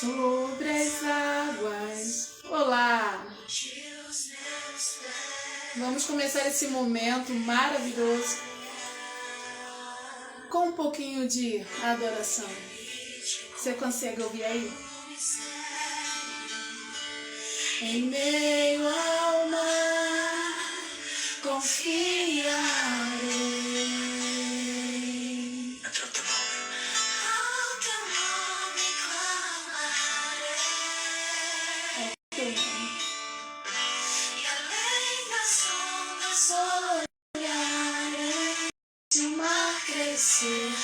sobre as águas. Olá! Vamos começar esse momento maravilhoso com um pouquinho de adoração. Você consegue ouvir aí? Em meio ao mar, confiarei.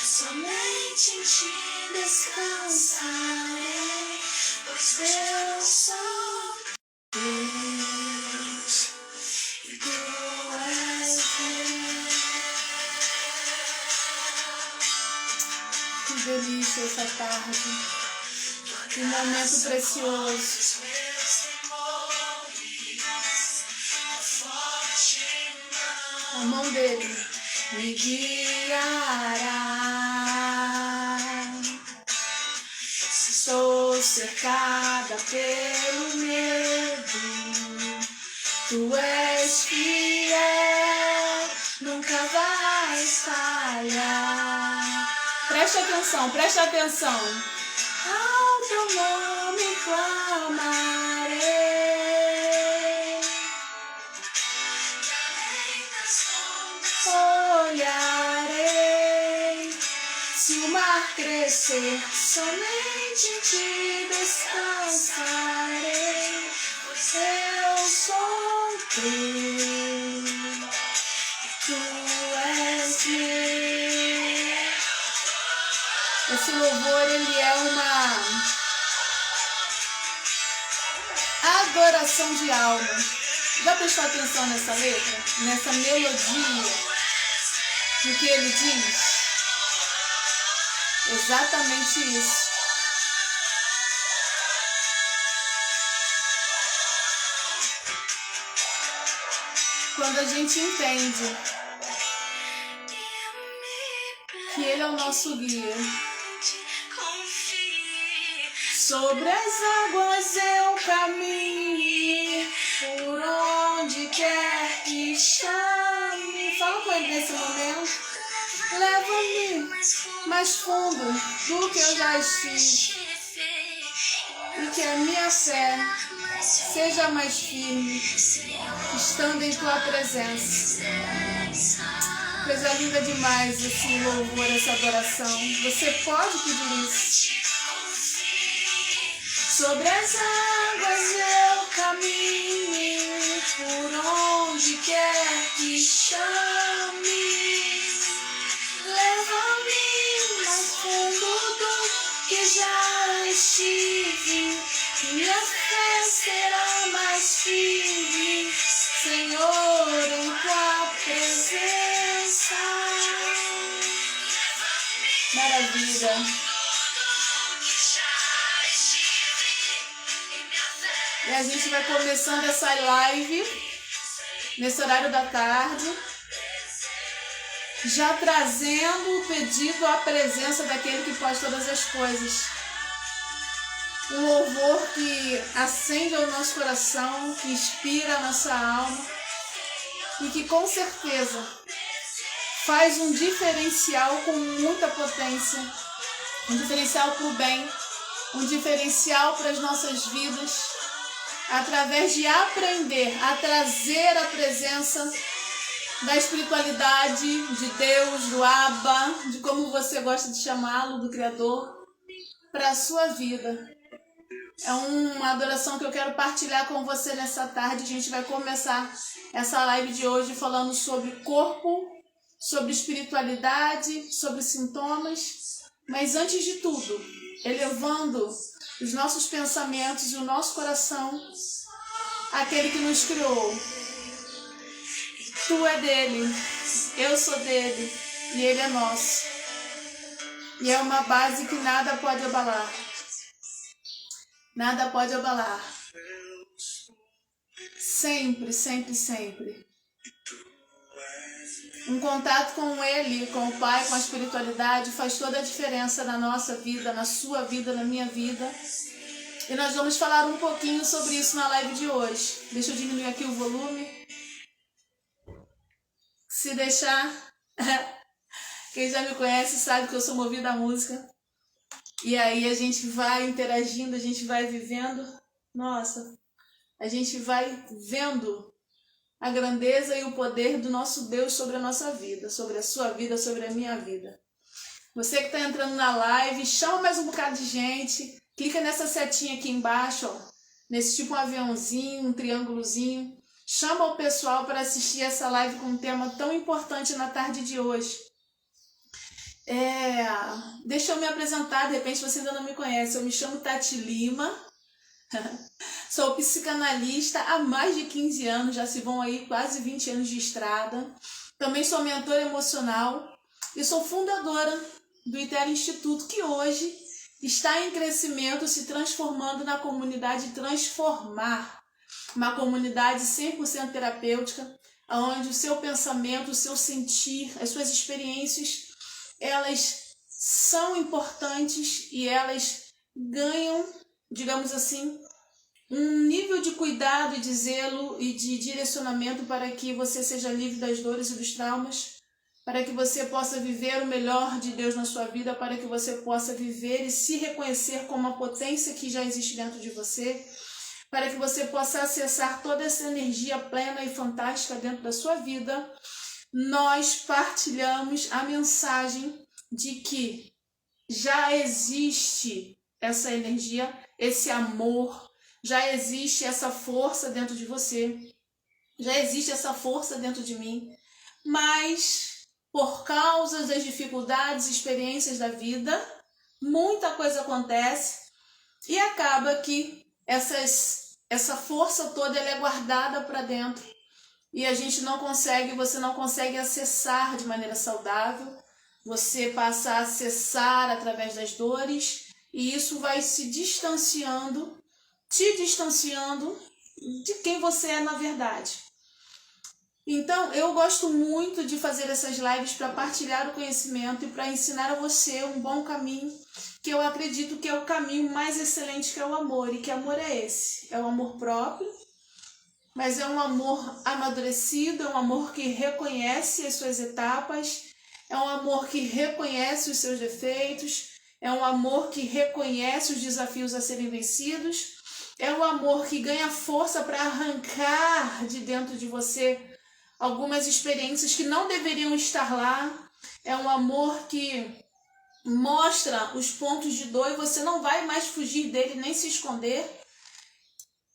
Somente em ti descansarei, pois eu sou Deus e tu és Deus. Que delícia essa tarde, que momento precioso. A mão dele me guiará. Estou cercada pelo medo, tu és fiel, nunca vais falhar. Presta atenção. Ao teu nome clamarei, olharei. Se o mar crescer, somente em ti descansarei, pois eu sou teu e tu és meu. Esse louvor, ele é uma adoração de alma. Já prestou atenção nessa letra? Nessa melodia? No que ele diz? Exatamente isso. Quando a gente entende que ele é o nosso guia, sobre as águas eu caminho, por onde quer que chame. Fala com ele nesse momento. Leva-me mais fundo do que eu já estive, e que a minha fé seja mais firme, estando em tua presença. Coisa linda demais esse louvor, essa adoração. Você pode pedir isso. Sobre as águas eu caminho, por onde quer que chame. Leva-me mais fundo do que já estive, minha fé será mais firme, Senhor, em tua presença. Maravilha. E a gente vai começando essa live nesse horário da tarde, já trazendo o pedido à presença daquele que pode todas as coisas. Um louvor que acende o nosso coração, que inspira a nossa alma e que com certeza faz um diferencial com muita potência, um diferencial para o bem, um diferencial para as nossas vidas, através de aprender a trazer a presença da espiritualidade, de Deus, do Abba, de como você gosta de chamá-lo, do Criador, para a sua vida. É uma adoração que eu quero partilhar com você nessa tarde. A gente vai começar essa live de hoje falando sobre corpo, sobre espiritualidade, sobre sintomas, mas antes de tudo, elevando os nossos pensamentos e o nosso coração àquele que nos criou. Tu é dele, eu sou dele e ele é nosso. E é uma base que nada pode abalar. Nada pode abalar. Sempre, sempre, sempre. Um contato com ele, com o Pai, com a espiritualidade faz toda a diferença na nossa vida, na sua vida, na minha vida. E nós vamos falar um pouquinho sobre isso na live de hoje. Deixa eu diminuir aqui o volume. Se deixar, quem já me conhece sabe que eu sou movida à música. E aí a gente vai interagindo, a gente vai vivendo. Nossa, a gente vai vendo a grandeza e o poder do nosso Deus sobre a nossa vida, sobre a sua vida, sobre a minha vida. Você que está entrando na live, chama mais um bocado de gente, clica nessa setinha aqui embaixo, ó, nesse tipo um aviãozinho, um triângulozinho. Chama o pessoal para assistir essa live com um tema tão importante na tarde de hoje. Deixa eu me apresentar, de repente você ainda não me conhece. Eu me chamo Tati Lima, sou psicanalista há mais de 15 anos, já se vão aí quase 20 anos de estrada. Também sou mentora emocional e sou fundadora do ITER Instituto, que hoje está em crescimento, se transformando na comunidade Transformar, uma comunidade 100% terapêutica, onde o seu pensamento, o seu sentir, as suas experiências, elas são importantes e elas ganham, digamos assim, um nível de cuidado e de zelo e de direcionamento para que você seja livre das dores e dos traumas, para que você possa viver o melhor de Deus na sua vida, para que você possa viver e se reconhecer como a potência que já existe dentro de você, para que você possa acessar toda essa energia plena e fantástica dentro da sua vida. Nós partilhamos a mensagem de que já existe essa energia, esse amor, já existe essa força dentro de você, já existe essa força dentro de mim, mas por causa das dificuldades e experiências da vida, muita coisa acontece e acaba que essa força toda ela é guardada para dentro e a gente não consegue, você não consegue acessar de maneira saudável, você passa a acessar através das dores e isso vai se distanciando, te distanciando de quem você é na verdade. Então, eu gosto muito de fazer essas lives para partilhar o conhecimento e para ensinar a você um bom caminho, que eu acredito que é o caminho mais excelente, que é o amor. E que amor é esse? É o amor próprio, mas é um amor amadurecido, é um amor que reconhece as suas etapas, é um amor que reconhece os seus defeitos, é um amor que reconhece os desafios a serem vencidos, é um amor que ganha força para arrancar de dentro de você algumas experiências que não deveriam estar lá. É um amor que mostra os pontos de dor e você não vai mais fugir dele nem se esconder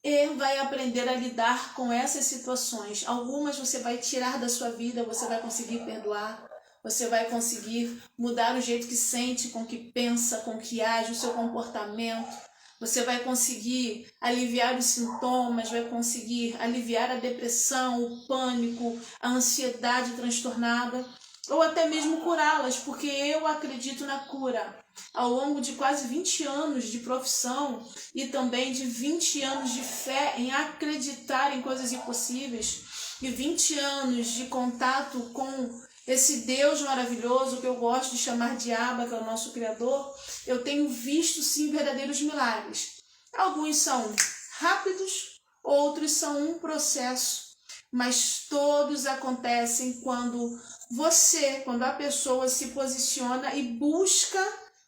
e vai aprender a lidar com essas situações. Algumas você vai tirar da sua vida, você vai conseguir perdoar, você vai conseguir mudar o jeito que sente, com que pensa, com que age, o seu comportamento. Você vai conseguir aliviar os sintomas, vai conseguir aliviar a depressão, o pânico, a ansiedade transtornada, ou até mesmo curá-las, porque eu acredito na cura. Ao longo de quase 20 anos de profissão e também de 20 anos de fé em acreditar em coisas impossíveis e 20 anos de contato com esse Deus maravilhoso que eu gosto de chamar de Abba, que é o nosso Criador, eu tenho visto sim verdadeiros milagres. Alguns são rápidos, outros são um processo, mas todos acontecem quando a pessoa se posiciona e busca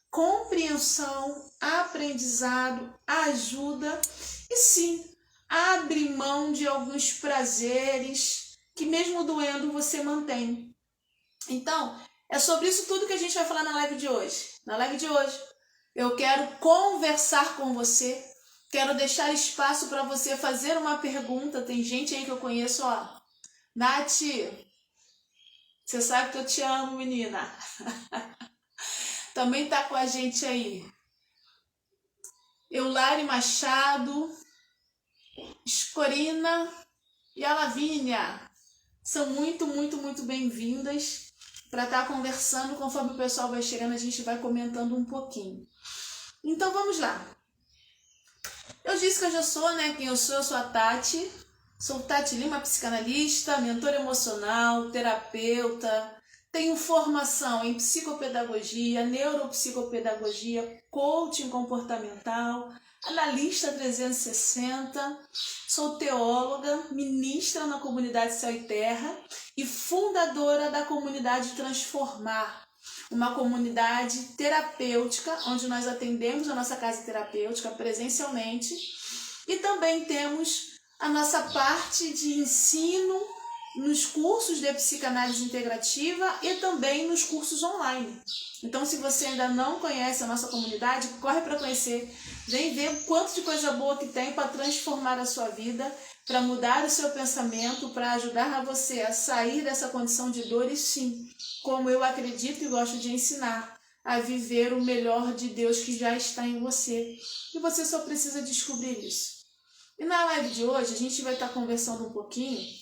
compreensão, aprendizado, ajuda e sim, abre mão de alguns prazeres que mesmo doendo você mantém. Então, é sobre isso tudo que a gente vai falar na live de hoje. Na live de hoje, eu quero conversar com você, quero deixar espaço para você fazer uma pergunta. Tem gente aí que eu conheço, ó. Nath, você sabe que eu te amo, menina. Também tá com a gente aí. Eulari Machado, Escorina e a Lavínia. São muito, muito, muito bem-vindas para estar conversando. Conforme o pessoal vai chegando, a gente vai comentando um pouquinho. Então, vamos lá. Eu disse que eu já sou, né? Quem eu sou a Tati. Sou Tati Lima, psicanalista, mentora emocional, terapeuta. Tenho formação em psicopedagogia, neuropsicopedagogia, coaching comportamental, analista 360, sou teóloga, ministra na comunidade Céu e Terra e fundadora da comunidade Transformar, uma comunidade terapêutica onde nós atendemos a nossa casa terapêutica presencialmente e também temos a nossa parte de ensino nos cursos de psicanálise integrativa e também nos cursos online. Então, se você ainda não conhece a nossa comunidade, corre para conhecer. Vem ver o quanto de coisa boa que tem para transformar a sua vida, para mudar o seu pensamento, para ajudar a você a sair dessa condição de dor e sim, como eu acredito e gosto de ensinar, a viver o melhor de Deus que já está em você. E você só precisa descobrir isso. E na live de hoje a gente vai estar conversando um pouquinho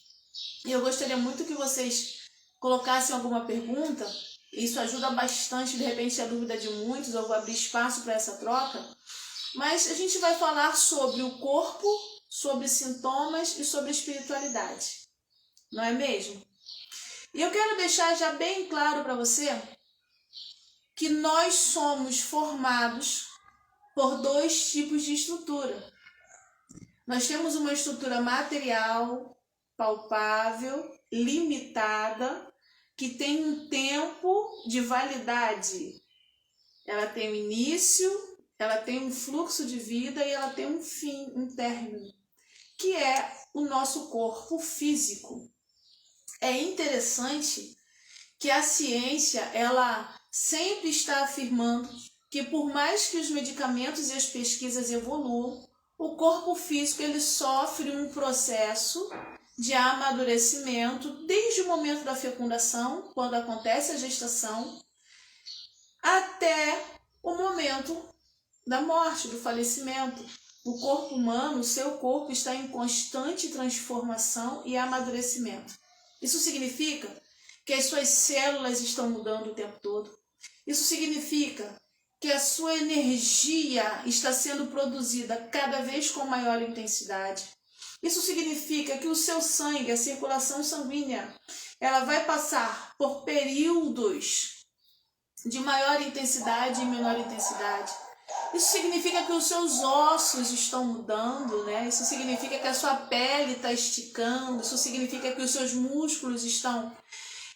e eu gostaria muito que vocês colocassem alguma pergunta. Isso ajuda bastante, de repente, a dúvida de muitos. Eu vou abrir espaço para essa troca. Mas a gente vai falar sobre o corpo, sobre sintomas e sobre espiritualidade. Não é mesmo? E eu quero deixar já bem claro para você que nós somos formados por dois tipos de estrutura. Nós temos uma estrutura material, palpável, limitada, que tem um tempo de validade. Ela tem um início, ela tem um fluxo de vida e ela tem um fim, um término, que é o nosso corpo físico. É interessante que a ciência, ela sempre está afirmando que por mais que os medicamentos e as pesquisas evoluam, o corpo físico ele sofre um processo de amadurecimento desde o momento da fecundação, quando acontece a gestação, até o momento da morte, do falecimento. O corpo humano, o seu corpo está em constante transformação e amadurecimento. Isso significa que as suas células estão mudando o tempo todo. Isso significa que a sua energia está sendo produzida cada vez com maior intensidade. Isso significa que o seu sangue, a circulação sanguínea, ela vai passar por períodos de maior intensidade e menor intensidade. Isso significa que os seus ossos estão mudando, né? Isso significa que a sua pele está esticando, isso significa que os seus músculos estão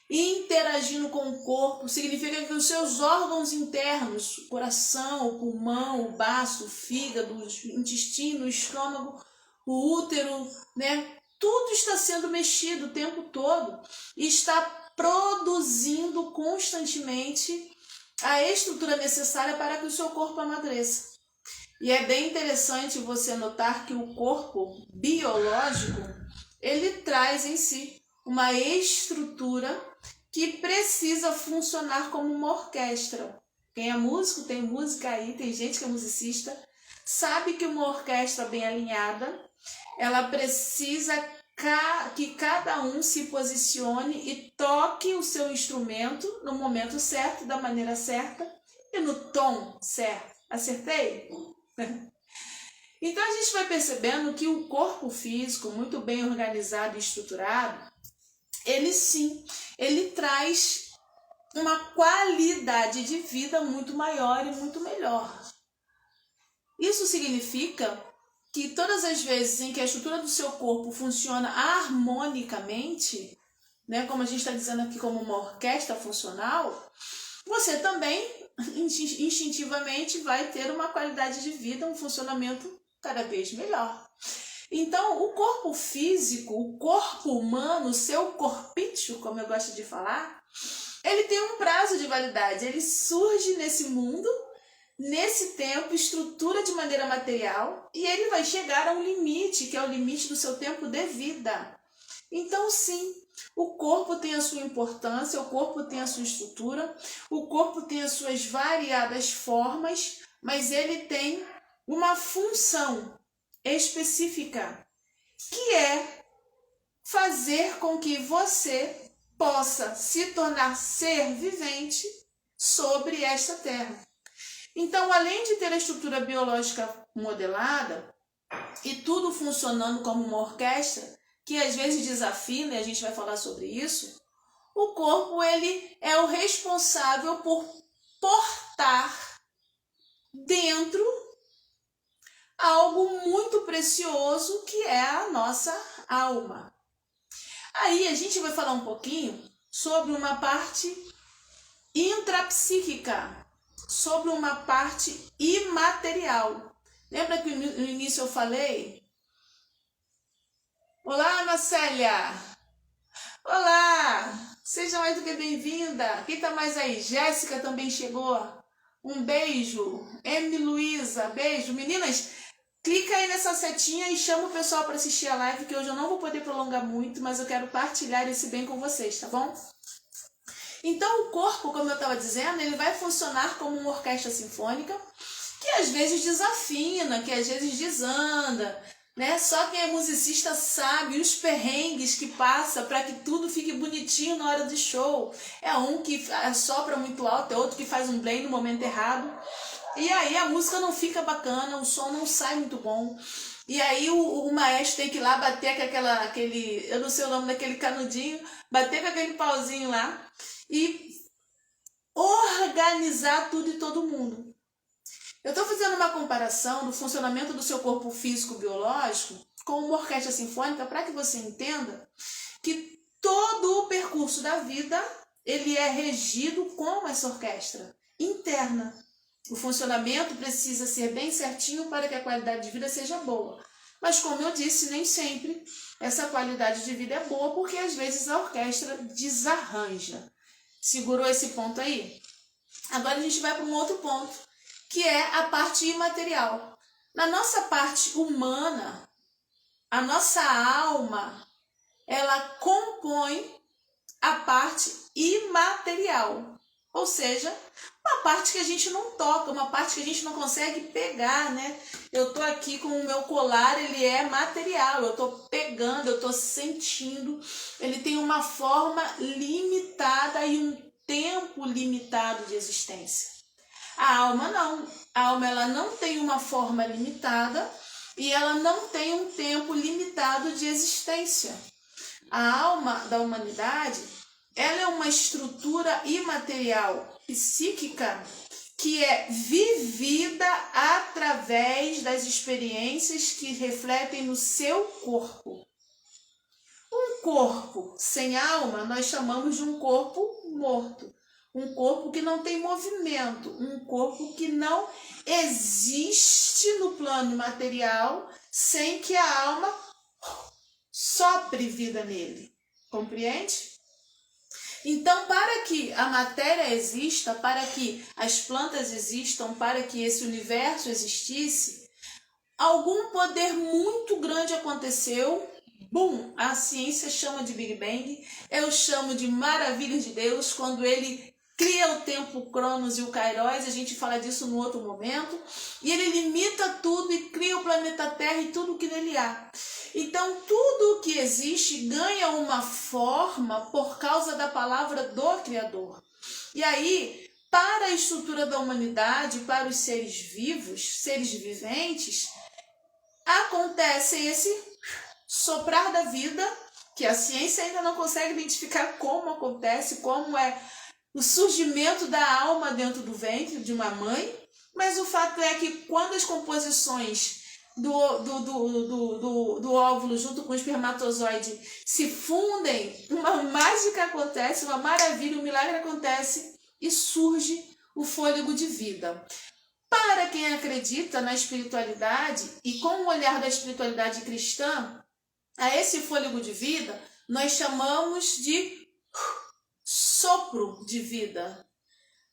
interagindo com o corpo, significa que os seus órgãos internos, o coração, o pulmão, o baço, o fígado, o intestino, o estômago, o útero, né? Tudo está sendo mexido o tempo todo e está produzindo constantemente a estrutura necessária para que o seu corpo amadureça. E é bem interessante você notar que o corpo biológico, ele traz em si uma estrutura que precisa funcionar como uma orquestra. Quem é músico, tem música aí, tem gente que é musicista, sabe que uma orquestra bem alinhada, ela precisa que cada um se posicione e toque o seu instrumento no momento certo, da maneira certa e no tom certo. Acertei? Então a gente vai percebendo que o corpo físico, muito bem organizado e estruturado, ele traz uma qualidade de vida muito maior e muito melhor. Isso significa que todas as vezes em que a estrutura do seu corpo funciona harmonicamente, né, como a gente está dizendo aqui como uma orquestra funcional, você também instintivamente vai ter uma qualidade de vida, um funcionamento cada vez melhor. Então, o corpo físico, o corpo humano, o seu corpício, como eu gosto de falar, ele tem um prazo de validade. Ele surge nesse mundo, nesse tempo, estrutura de maneira material e ele vai chegar a um limite, que é o limite do seu tempo de vida. Então, sim, o corpo tem a sua importância, o corpo tem a sua estrutura, o corpo tem as suas variadas formas, mas ele tem uma função específica, que é fazer com que você possa se tornar ser vivente sobre esta terra. Então, além de ter a estrutura biológica modelada e tudo funcionando como uma orquestra, que às vezes desafina, e a gente vai falar sobre isso, o corpo ele é o responsável por portar dentro algo muito precioso que é a nossa alma. Aí a gente vai falar um pouquinho sobre uma parte intrapsíquica, sobre uma parte imaterial. Lembra que no início eu falei? Olá, Ana Célia! Olá! Seja mais do que bem-vinda! Quem tá mais aí? Jéssica também chegou. Um beijo. Luísa, beijo. Meninas, clica aí nessa setinha e chama o pessoal para assistir a live, que hoje eu não vou poder prolongar muito, mas eu quero partilhar esse bem com vocês, tá bom? Então o corpo, como eu estava dizendo, ele vai funcionar como uma orquestra sinfônica, que às vezes desafina, que às vezes desanda, né? Só quem é musicista sabe os perrengues que passa para que tudo fique bonitinho na hora do show. É um que sopra muito alto, é outro que faz um play no momento errado. E aí a música não fica bacana, o som não sai muito bom. E aí o maestro tem que ir lá bater com aquele, eu não sei o nome daquele canudinho, bater com aquele pauzinho lá e organizar tudo e todo mundo. Eu estou fazendo uma comparação do funcionamento do seu corpo físico-biológico com uma orquestra sinfônica para que você entenda que todo o percurso da vida ele é regido com essa orquestra interna. O funcionamento precisa ser bem certinho para que a qualidade de vida seja boa. Mas como eu disse, nem sempre essa qualidade de vida é boa, porque às vezes a orquestra desarranja. Segurou esse ponto aí? Agora a gente vai para um outro ponto, que é a parte imaterial. Na nossa parte humana, a nossa alma, ela compõe a parte imaterial. Ou seja, uma parte que a gente não toca, uma parte que a gente não consegue pegar, né? Eu tô aqui com o meu colar, ele é material, eu tô pegando, eu tô sentindo. Ele tem uma forma limitada e um tempo limitado de existência. A alma não. A alma ela não tem uma forma limitada e ela não tem um tempo limitado de existência. A alma da humanidade, ela é uma estrutura imaterial, psíquica, que é vivida através das experiências que refletem no seu corpo. Um corpo sem alma nós chamamos de um corpo morto. Um corpo que não tem movimento, um corpo que não existe no plano material sem que a alma sopre vida nele. Compreende? Então, para que a matéria exista, para que as plantas existam, para que esse universo existisse, algum poder muito grande aconteceu. Bum! A ciência chama de Big Bang, eu chamo de maravilha de Deus, quando ele cria o tempo, o Cronos e o Kairos, a gente fala disso no outro momento, e ele limita tudo e cria o planeta Terra e tudo que nele há. Então, tudo o que existe ganha uma forma por causa da palavra do Criador. E aí, para a estrutura da humanidade, para os seres vivos, seres viventes, acontece esse soprar da vida, que a ciência ainda não consegue identificar como acontece, como é o surgimento da alma dentro do ventre de uma mãe, mas o fato é que quando as composições do óvulo junto com o espermatozoide se fundem, uma mágica acontece, uma maravilha, um milagre acontece e surge o fôlego de vida. Para quem acredita na espiritualidade e com o olhar da espiritualidade cristã, a esse fôlego de vida nós chamamos de sopro de vida.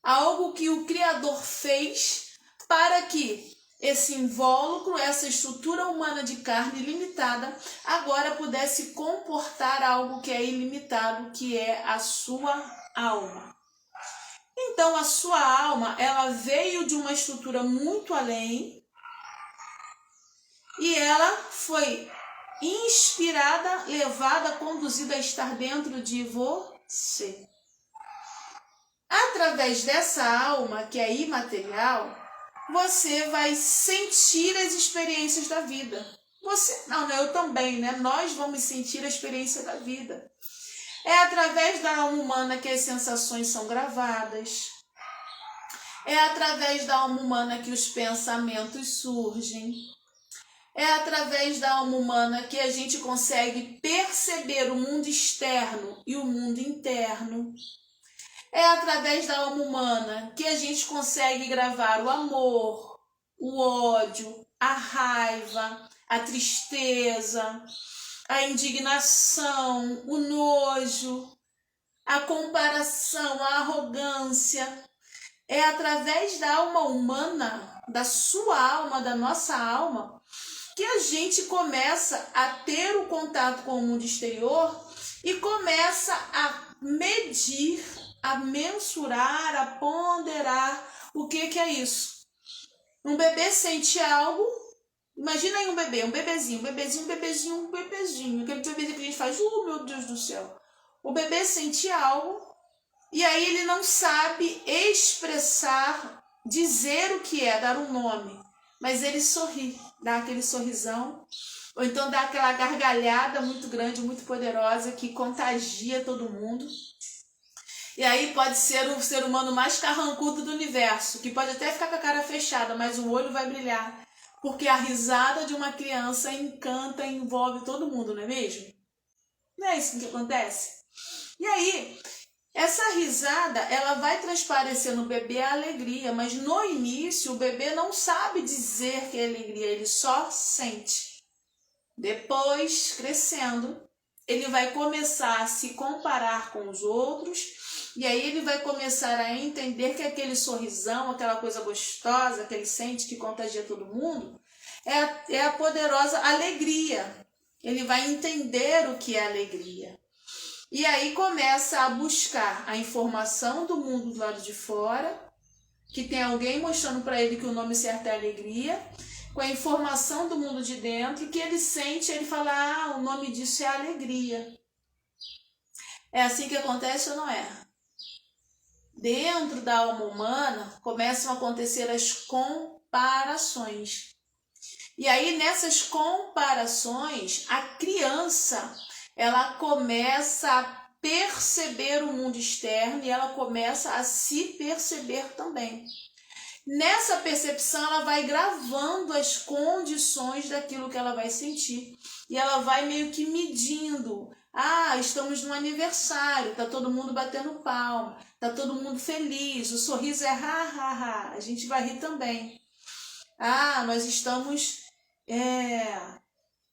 Algo que o Criador fez para que esse invólucro, essa estrutura humana de carne limitada, agora pudesse comportar algo que é ilimitado, que é a sua alma. Então, a sua alma, ela veio de uma estrutura muito além e ela foi inspirada, levada, conduzida a estar dentro de você. Através dessa alma, que é imaterial, você vai sentir as experiências da vida. Você, não, eu também, né? Nós vamos sentir a experiência da vida. É através da alma humana que as sensações são gravadas. É através da alma humana que os pensamentos surgem. É através da alma humana que a gente consegue perceber o mundo externo e o mundo interno. É através da alma humana que a gente consegue gravar o amor, o ódio, a raiva, a tristeza, a indignação, o nojo, a comparação, a arrogância. É através da alma humana, da sua alma, da nossa alma, que a gente começa a ter o contato com o mundo exterior e começa a medir, a mensurar, a ponderar o que é isso. Um bebê sente algo, imagina aí um bebezinho, aquele bebezinho que a gente faz, meu Deus do céu. O bebê sente algo e aí ele não sabe expressar, dizer o que é, dar um nome, mas ele sorri, dá aquele sorrisão, ou então dá aquela gargalhada muito grande, muito poderosa, que contagia todo mundo. E aí pode ser o ser humano mais carrancudo do universo, que pode até ficar com a cara fechada, mas o olho vai brilhar, porque a risada de uma criança encanta e envolve todo mundo, não é mesmo? Não é isso que acontece? E aí, essa risada, ela vai transparecer no bebê a alegria, mas no início o bebê não sabe dizer que é alegria, ele só sente. Depois, crescendo, ele vai começar a se comparar com os outros e aí ele vai começar a entender que aquele sorrisão, aquela coisa gostosa que ele sente, que contagia todo mundo, é a poderosa alegria. Ele vai entender o que é alegria. E aí começa a buscar a informação do mundo do lado de fora, que tem alguém mostrando para ele que o nome certo é alegria, com a informação do mundo de dentro, que ele sente, ele fala, o nome disso é alegria. É assim que acontece ou não é? Dentro da alma humana começam a acontecer as comparações. E aí nessas comparações, a criança, ela começa a perceber o mundo externo e ela começa a se perceber também. Nessa percepção, ela vai gravando as condições daquilo que ela vai sentir. E ela vai meio que medindo. Estamos no aniversário, tá todo mundo batendo palma, tá todo mundo feliz, o sorriso é ha, a gente vai rir também. Nós estamos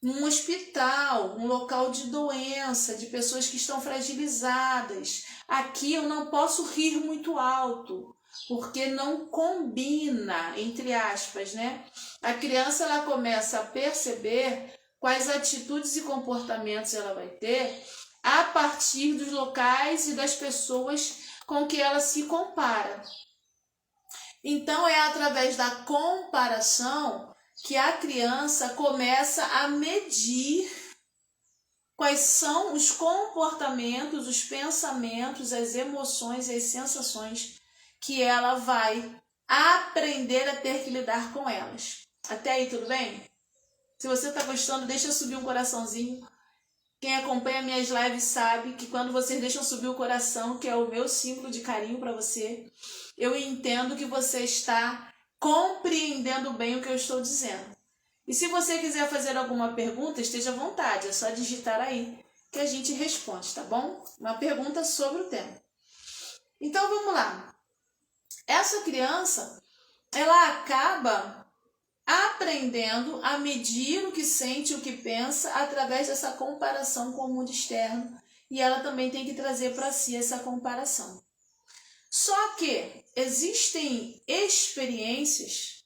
num hospital, um local de doença, de pessoas que estão fragilizadas. Aqui eu não posso rir muito alto, porque não combina, entre aspas, né? A criança, ela começa a perceber quais atitudes e comportamentos ela vai ter a partir dos locais e das pessoas com que ela se compara. Então, é através da comparação que a criança começa a medir quais são os comportamentos, os pensamentos, as emoções e as sensações que ela vai aprender a ter que lidar com elas. Até aí, tudo bem? Se você está gostando, deixa subir um coraçãozinho. Quem acompanha minhas lives sabe que quando vocês deixam subir o coração, que é o meu símbolo de carinho para você, eu entendo que você está compreendendo bem o que eu estou dizendo. E se você quiser fazer alguma pergunta, esteja à vontade, é só digitar aí que a gente responde, tá bom? Uma pergunta sobre o tema. Então vamos lá. Essa criança, ela acaba aprendendo a medir o que sente, o que pensa, através dessa comparação com o mundo externo. E ela também tem que trazer para si essa comparação. Só que existem experiências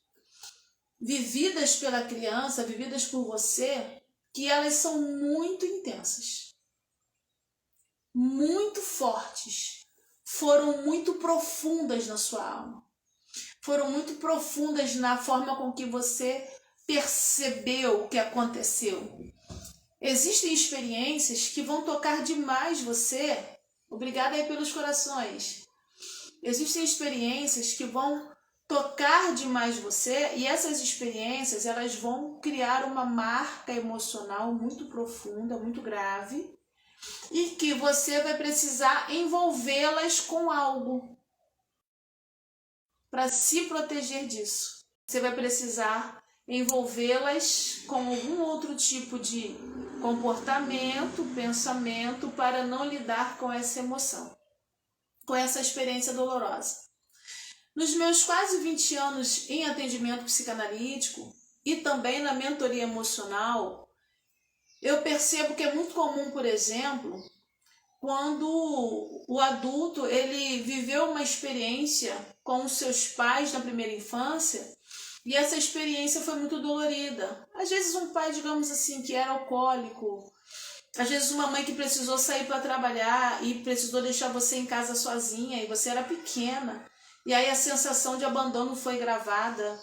vividas pela criança, vividas por você, que elas são muito intensas, muito fortes, foram muito profundas na sua alma, foram muito profundas na forma com que você percebeu o que aconteceu. Existem experiências que vão tocar demais você. Obrigada aí pelos corações. Existem experiências que vão tocar demais você e essas experiências, elas vão criar uma marca emocional muito profunda, muito grave, e que você vai precisar envolvê-las com algo para se proteger disso. Você vai precisar envolvê-las com algum outro tipo de comportamento, pensamento, para não lidar com essa emoção, com essa experiência dolorosa. Nos meus quase 20 anos em atendimento psicanalítico e também na mentoria emocional, eu percebo que é muito comum, por exemplo, quando o adulto ele viveu uma experiência com os seus pais na primeira infância e essa experiência foi muito dolorida. Às vezes um pai, digamos assim, que era alcoólico, às vezes uma mãe que precisou sair para trabalhar e precisou deixar você em casa sozinha e você era pequena, e aí a sensação de abandono foi gravada.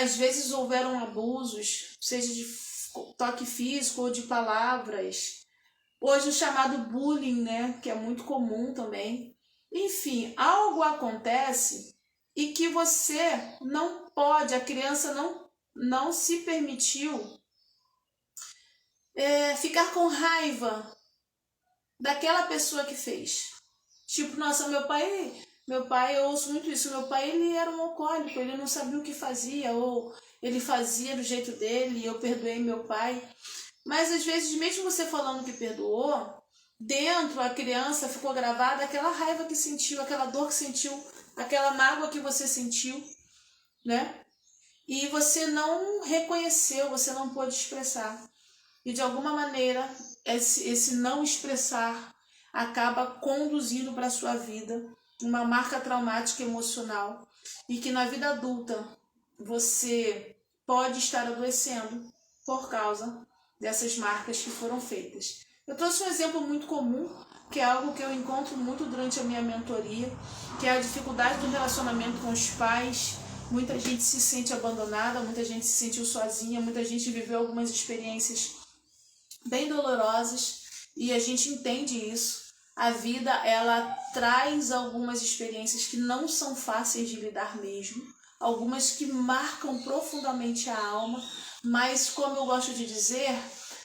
Às vezes houveram abusos, seja de toque físico ou de palavras. Hoje o chamado bullying, né, que é muito comum também. Enfim, algo acontece e que você não pode, a criança não se permitiu ficar com raiva daquela pessoa que fez. Tipo, nossa, meu pai, eu ouço muito isso, meu pai ele era um alcoólico, ele não sabia o que fazia, ou ele fazia do jeito dele e eu perdoei meu pai. Mas às vezes, mesmo você falando que perdoou, dentro a criança ficou gravada aquela raiva que sentiu, aquela dor que sentiu, aquela mágoa que você sentiu, né? E você não reconheceu, você não pôde expressar. E de alguma maneira, esse não expressar acaba conduzindo para a sua vida uma marca traumática emocional e que na vida adulta você pode estar adoecendo por causa dessas marcas que foram feitas. Eu trouxe um exemplo muito comum, que é algo que eu encontro muito durante a minha mentoria, que é a dificuldade do relacionamento com os pais. Muita gente se sente abandonada, muita gente se sentiu sozinha, muita gente viveu algumas experiências bem dolorosas e a gente entende isso. A vida, ela traz algumas experiências que não são fáceis de lidar mesmo, algumas que marcam profundamente a alma, mas como eu gosto de dizer,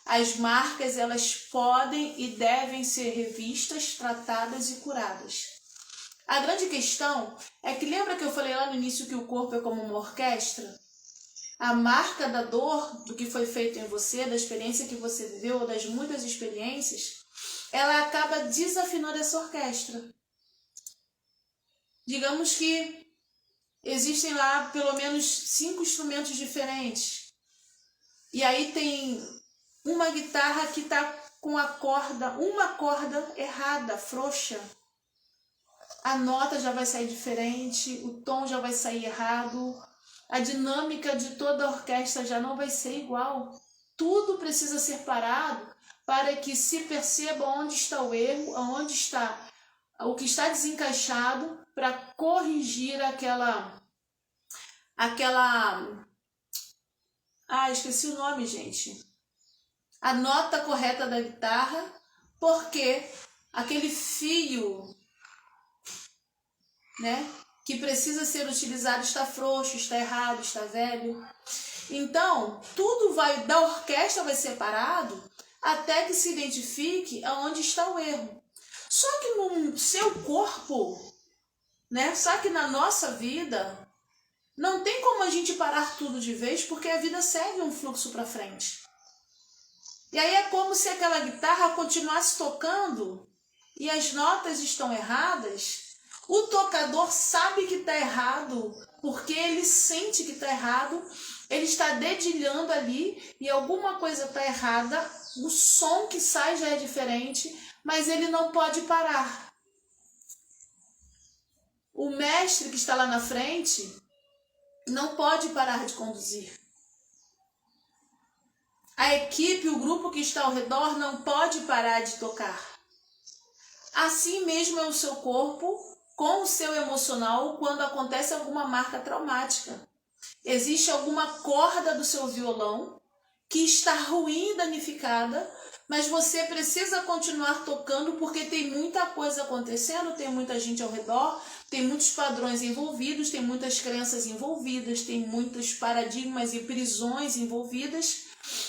as marcas elas podem e devem ser revistas, tratadas e curadas. A grande questão é que lembra que eu falei lá no início que o corpo é como uma orquestra? A marca da dor, do que foi feito em você, da experiência que você viveu, ou das muitas experiências, ela acaba desafinando essa orquestra. Digamos que existem lá pelo menos 5 instrumentos diferentes. E aí tem uma guitarra que está com uma corda errada, frouxa. A nota já vai sair diferente, o tom já vai sair errado, a dinâmica de toda a orquestra já não vai ser igual. Tudo precisa ser parado para que se perceba onde está o erro, onde está o que está desencaixado, para corrigir esqueci o nome, gente. A nota correta da guitarra, porque aquele fio, né, que precisa ser utilizado está frouxo, está errado, está velho. Então, tudo da orquestra vai ser parado até que se identifique aonde está o erro. Só que no seu corpo, né, só que na nossa vida, não tem como a gente parar tudo de vez, porque a vida segue um fluxo para frente. E aí é como se aquela guitarra continuasse tocando e as notas estão erradas. O tocador sabe que está errado, porque ele sente que está errado, ele está dedilhando ali e alguma coisa está errada, o som que sai já é diferente, mas ele não pode parar. O mestre que está lá na frente não pode parar de conduzir. A equipe, o grupo que está ao redor não pode parar de tocar. Assim mesmo é o seu corpo com o seu emocional quando acontece alguma marca traumática. Existe alguma corda do seu violão que está ruim e danificada, mas você precisa continuar tocando porque tem muita coisa acontecendo, tem muita gente ao redor, tem muitos padrões envolvidos, tem muitas crenças envolvidas, tem muitos paradigmas e prisões envolvidas,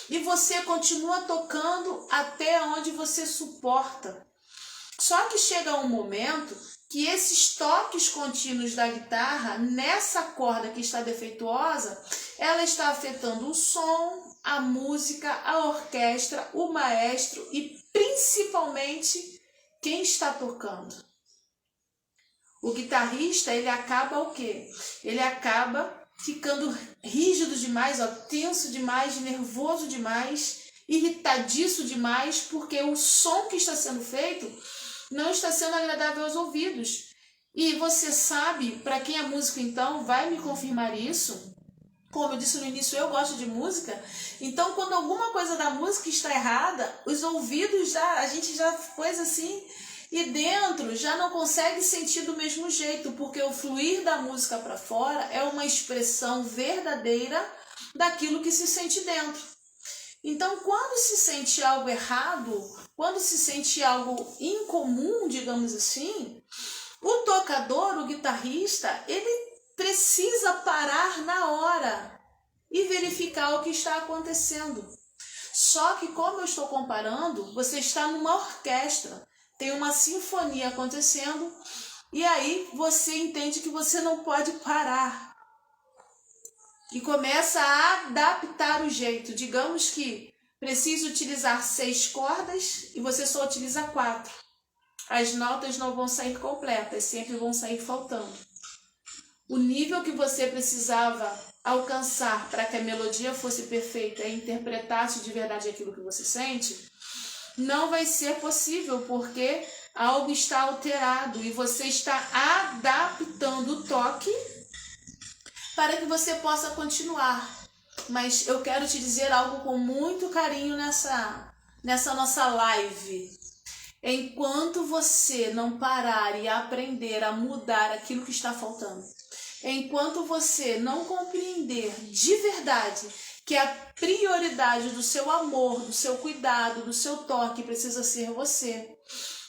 e você continua tocando até onde você suporta. Só que chega um momento que esses toques contínuos da guitarra, nessa corda que está defeituosa, ela está afetando o som, a música, a orquestra, o maestro e principalmente quem está tocando. O guitarrista, ele acaba o quê? Ele acaba ficando rígido demais, tenso demais, nervoso demais, irritadiço demais, porque o som que está sendo feito não está sendo agradável aos ouvidos. E você sabe, para quem é músico então, vai me confirmar isso. Como eu disse no início, eu gosto de música. Então, quando alguma coisa da música está errada, os ouvidos a gente já pôs assim, e dentro já não consegue sentir do mesmo jeito, porque o fluir da música para fora é uma expressão verdadeira daquilo que se sente dentro. Então, quando se sente algo errado, quando se sente algo incomum, digamos assim, o tocador, o guitarrista, ele precisa parar na hora e verificar o que está acontecendo. Só que, como eu estou comparando, você está numa orquestra, tem uma sinfonia acontecendo, e aí você entende que você não pode parar. E começa a adaptar o jeito. Digamos que precisa utilizar 6 cordas e você só utiliza 4. As notas não vão sair completas, sempre vão sair faltando. O nível que você precisava alcançar para que a melodia fosse perfeita e interpretasse de verdade aquilo que você sente, não vai ser possível, porque algo está alterado e você está adaptando o toque para que você possa continuar. Mas eu quero te dizer algo com muito carinho nessa nossa live. Enquanto você não parar e aprender a mudar aquilo que está faltando, enquanto você não compreender de verdade que a prioridade do seu amor, do seu cuidado, do seu toque precisa ser você,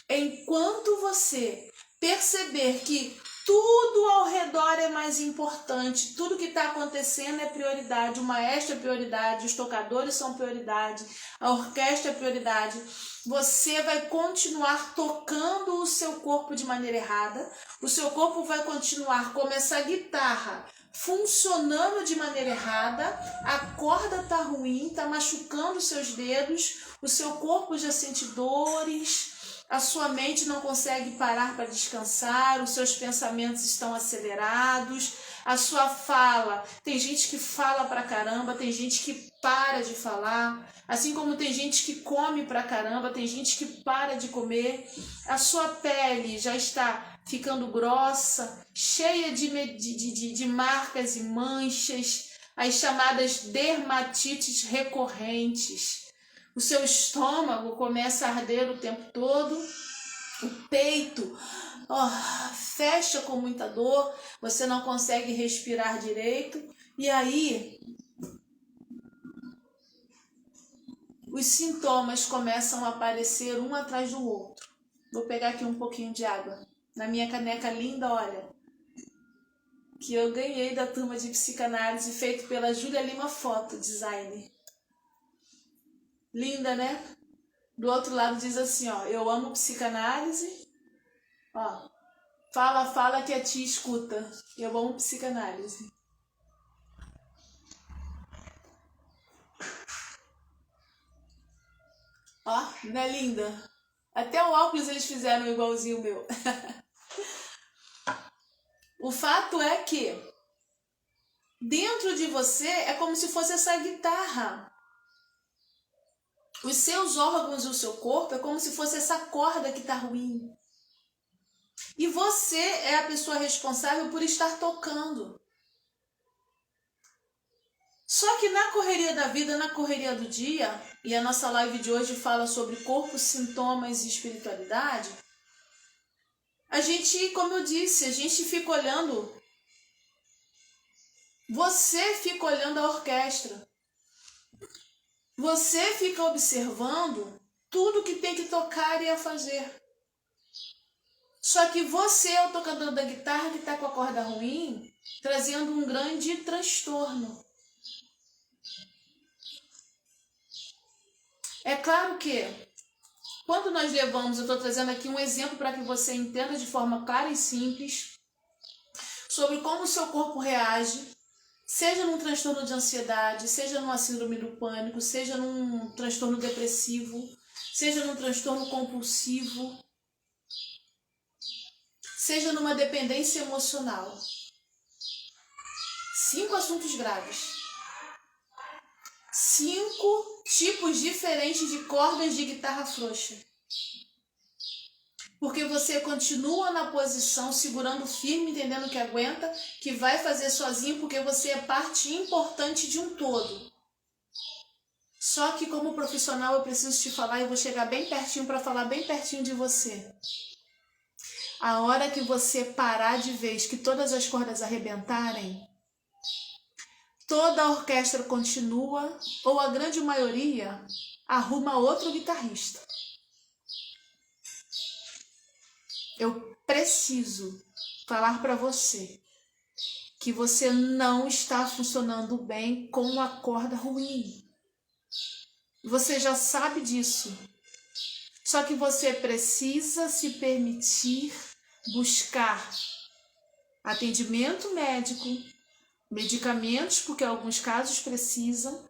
enquanto você perceber que tudo ao redor é mais importante, tudo que está acontecendo é prioridade, o maestro é prioridade, os tocadores são prioridade, a orquestra é prioridade, você vai continuar tocando o seu corpo de maneira errada, o seu corpo vai continuar como essa guitarra funcionando de maneira errada, a corda tá ruim, tá machucando os seus dedos, o seu corpo já sente dores, a sua mente não consegue parar para descansar, os seus pensamentos estão acelerados, a sua fala, tem gente que fala pra caramba, tem gente que para de falar, assim como tem gente que come pra caramba, tem gente que para de comer, a sua pele já está ficando grossa, cheia de marcas e manchas, as chamadas dermatites recorrentes. O seu estômago começa a arder o tempo todo, o peito fecha com muita dor, você não consegue respirar direito, e aí os sintomas começam a aparecer um atrás do outro. Vou pegar aqui um pouquinho de água. Na minha caneca linda, olha, que eu ganhei da turma de psicanálise, feito pela Júlia Lima Foto Design. Linda, né? Do outro lado diz assim, ó, eu amo psicanálise, ó, fala que a tia escuta, eu amo psicanálise. Ó, não é linda? Até o óculos eles fizeram igualzinho o meu. O fato é que dentro de você é como se fosse essa guitarra. Os seus órgãos e o seu corpo é como se fosse essa corda que está ruim. E você é a pessoa responsável por estar tocando. Só que na correria da vida, na correria do dia, e a nossa live de hoje fala sobre corpo, sintomas e espiritualidade, a gente, como eu disse, a gente fica olhando, você fica olhando a orquestra, você fica observando tudo que tem que tocar e a fazer. Só que você é o tocador da guitarra que está com a corda ruim, trazendo um grande transtorno. É claro que Quando nós levamos, eu estou trazendo aqui um exemplo para que você entenda de forma clara e simples sobre como o seu corpo reage, seja num transtorno de ansiedade, seja numa síndrome do pânico, seja num transtorno depressivo, seja num transtorno compulsivo, seja numa dependência emocional. 5 assuntos graves. 5 tipos diferentes de cordas de guitarra frouxa. Porque você continua na posição, segurando firme, entendendo que aguenta, que vai fazer sozinho, porque você é parte importante de um todo. Só que como profissional eu preciso te falar, e eu vou chegar bem pertinho para falar bem pertinho de você. A hora que você parar de vez que todas as cordas arrebentarem, toda a orquestra continua, ou a grande maioria arruma outro guitarrista. Eu preciso falar para você que você não está funcionando bem com uma corda ruim. Você já sabe disso. Só que você precisa se permitir buscar atendimento médico, medicamentos, porque em alguns casos precisam,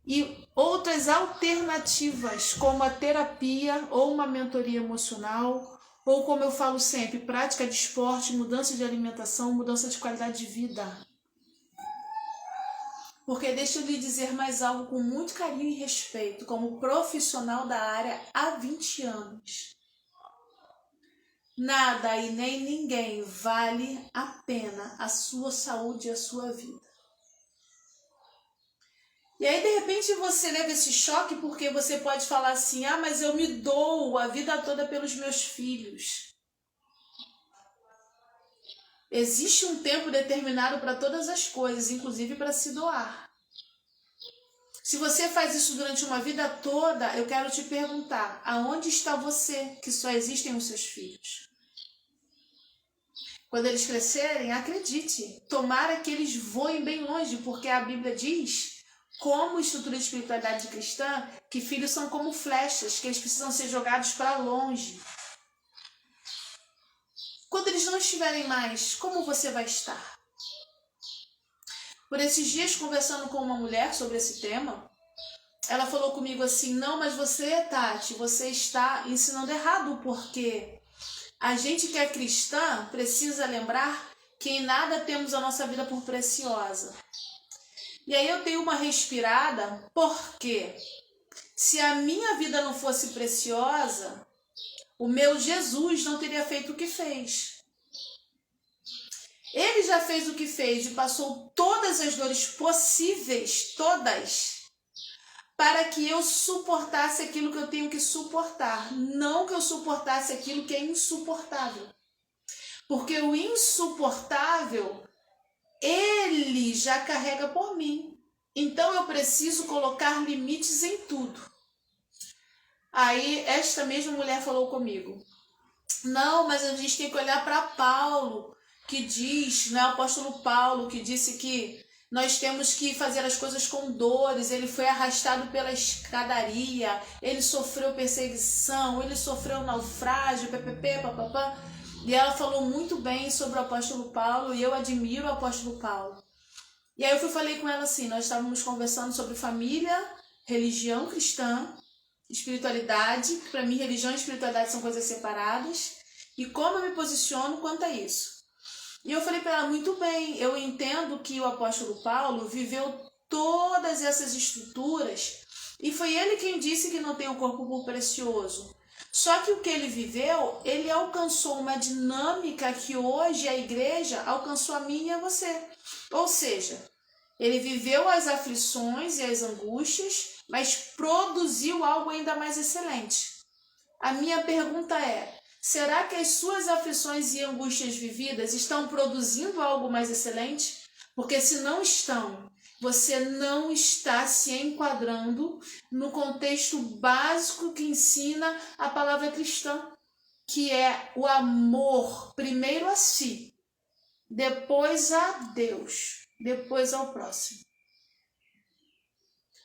e outras alternativas, como a terapia ou uma mentoria emocional, ou como eu falo sempre, prática de esporte, mudança de alimentação, mudança de qualidade de vida. Porque deixa eu lhe dizer mais algo com muito carinho e respeito, como profissional da área há 20 anos. Nada e nem ninguém vale a pena a sua saúde e a sua vida. E aí, de repente, você leva esse choque porque você pode falar assim, mas eu me dou a vida toda pelos meus filhos. Existe um tempo determinado para todas as coisas, inclusive para se doar. Se você faz isso durante uma vida toda, eu quero te perguntar, aonde está você que só existem os seus filhos? Quando eles crescerem, acredite, tomara que eles voem bem longe, porque a Bíblia diz, como estrutura de espiritualidade cristã, que filhos são como flechas, que eles precisam ser jogados para longe. Quando eles não estiverem mais, como você vai estar? Por esses dias, conversando com uma mulher sobre esse tema, ela falou comigo assim, não, mas você, Tati, você está ensinando errado, porque a gente que é cristã precisa lembrar que em nada temos a nossa vida por preciosa. E aí eu dei uma respirada, porque se a minha vida não fosse preciosa, o meu Jesus não teria feito o que fez. Ele já fez o que fez e passou todas as dores possíveis, todas, para que eu suportasse aquilo que eu tenho que suportar, não que eu suportasse aquilo que é insuportável. Porque o insuportável, ele já carrega por mim. Então eu preciso colocar limites em tudo. Aí esta mesma mulher falou comigo, não, mas a gente tem que olhar para Paulo, que diz, né, o apóstolo Paulo, que disse que nós temos que fazer as coisas com dores, ele foi arrastado pela escadaria, ele sofreu perseguição, ele sofreu naufrágio, papapá. E ela falou muito bem sobre o apóstolo Paulo, e eu admiro o apóstolo Paulo. E aí eu falei com ela assim, nós estávamos conversando sobre família, religião cristã, espiritualidade, que para mim religião e espiritualidade são coisas separadas, e como eu me posiciono quanto a isso. E eu falei para ela, muito bem, eu entendo que o apóstolo Paulo viveu todas essas estruturas, e foi ele quem disse que não tem o corpo por precioso. Só que o que ele viveu, ele alcançou uma dinâmica que hoje a igreja alcançou a mim e a você. Ou seja, ele viveu as aflições e as angústias, mas produziu algo ainda mais excelente. A minha pergunta é, será que as suas aflições e angústias vividas estão produzindo algo mais excelente? Porque se não estão, você não está se enquadrando no contexto básico que ensina a palavra cristã, que é o amor primeiro a si, depois a Deus, depois ao próximo.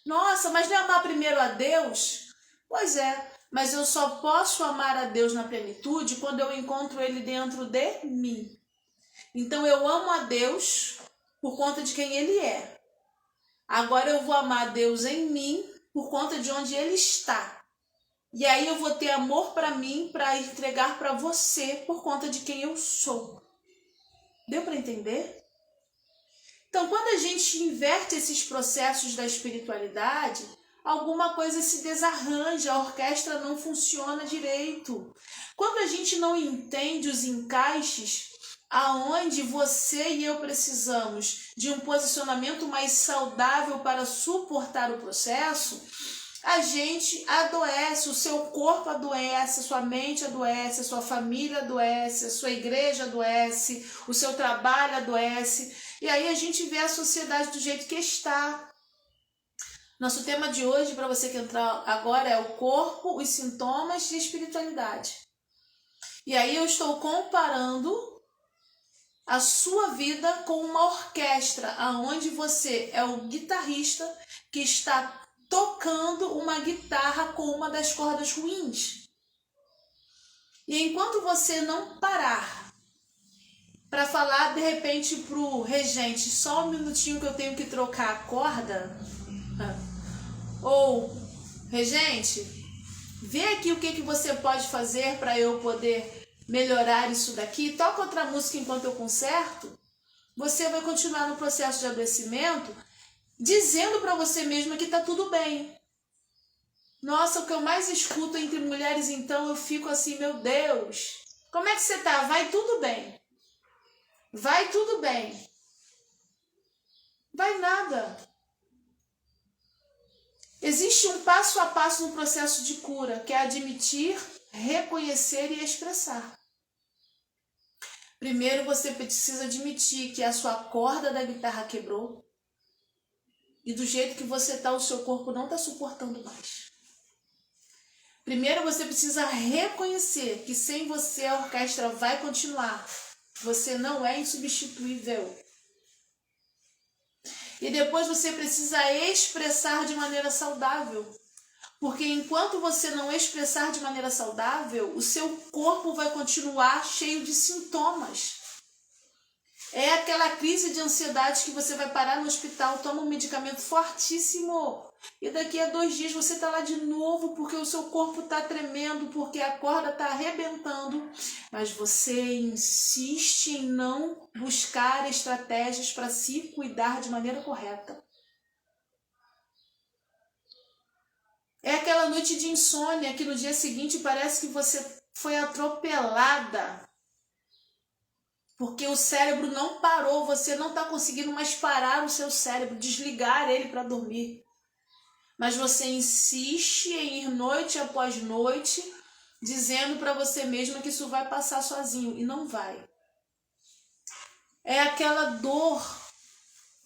Nossa, mas não é amar primeiro a Deus? Pois é, Mas eu só posso amar a Deus na plenitude quando eu encontro Ele dentro de mim. Então eu amo a Deus por conta de quem Ele é. Agora eu vou amar a Deus em mim por conta de onde Ele está. E aí eu vou ter amor para mim, para entregar para você por conta de quem eu sou. Deu para entender? Então, quando a gente inverte esses processos da espiritualidade, alguma coisa se desarranja, a orquestra não funciona direito. Quando a gente não entende os encaixes, aonde você e eu precisamos de um posicionamento mais saudável para suportar o processo, a gente adoece, o seu corpo adoece, a sua mente adoece, a sua família adoece, a sua igreja adoece, o seu trabalho adoece, e aí a gente vê a sociedade do jeito que está. Nosso tema de hoje, para você que entrar agora, é o corpo, os sintomas de espiritualidade. E aí eu estou comparando a sua vida com uma orquestra, aonde você é o guitarrista que está tocando uma guitarra com uma das cordas ruins. E enquanto você não parar para falar de repente pro regente, só um minutinho que eu tenho que trocar a corda, ou regente, vê aqui o que você pode fazer para eu poder melhorar isso daqui, toca outra música enquanto eu conserto, você vai continuar no processo de adoecimento, dizendo para você mesma que tá tudo bem. Nossa, o que eu mais escuto entre mulheres, então, eu fico assim, meu Deus, como é que você tá? Vai tudo bem. Vai tudo bem. Vai nada. Existe um passo a passo no processo de cura, que é admitir, reconhecer e expressar. Primeiro você precisa admitir que a sua corda da guitarra quebrou, e do jeito que você está, o seu corpo não está suportando mais. Primeiro você precisa reconhecer que sem você a orquestra vai continuar. Você não é insubstituível. E depois você precisa expressar de maneira saudável. Porque enquanto você não expressar de maneira saudável, o seu corpo vai continuar cheio de sintomas. É aquela crise de ansiedade que você vai parar no hospital, toma um medicamento fortíssimo e daqui a 2 dias você está lá de novo porque o seu corpo está tremendo, porque a corda está arrebentando, mas você insiste em não buscar estratégias para se cuidar de maneira correta. É aquela noite de insônia que no dia seguinte parece que você foi atropelada. Porque o cérebro não parou, você não está conseguindo mais parar o seu cérebro, desligar ele para dormir. Mas você insiste em ir noite após noite, dizendo para você mesma que isso vai passar sozinho, e não vai. É aquela dor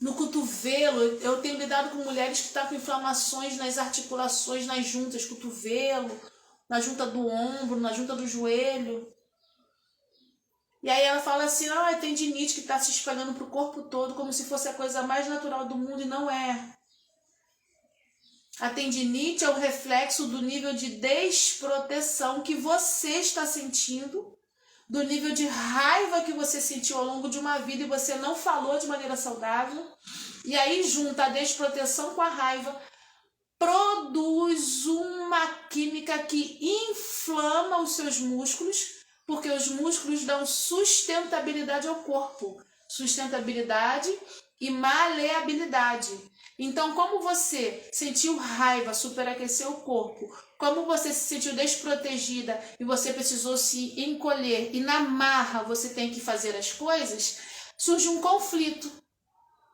no cotovelo. Eu tenho lidado com mulheres que estão com inflamações nas articulações, nas juntas, cotovelo, na junta do ombro, na junta do joelho. E aí ela fala assim, é tendinite que está se espalhando para o corpo todo, como se fosse a coisa mais natural do mundo, e não é. A tendinite é o reflexo do nível de desproteção que você está sentindo, do nível de raiva que você sentiu ao longo de uma vida e você não falou de maneira saudável. E aí junta a desproteção com a raiva, produz uma química que inflama os seus músculos, porque os músculos dão sustentabilidade ao corpo, sustentabilidade e maleabilidade. Então, como você sentiu raiva, superaqueceu o corpo, como você se sentiu desprotegida e você precisou se encolher e na marra você tem que fazer as coisas, surge um conflito.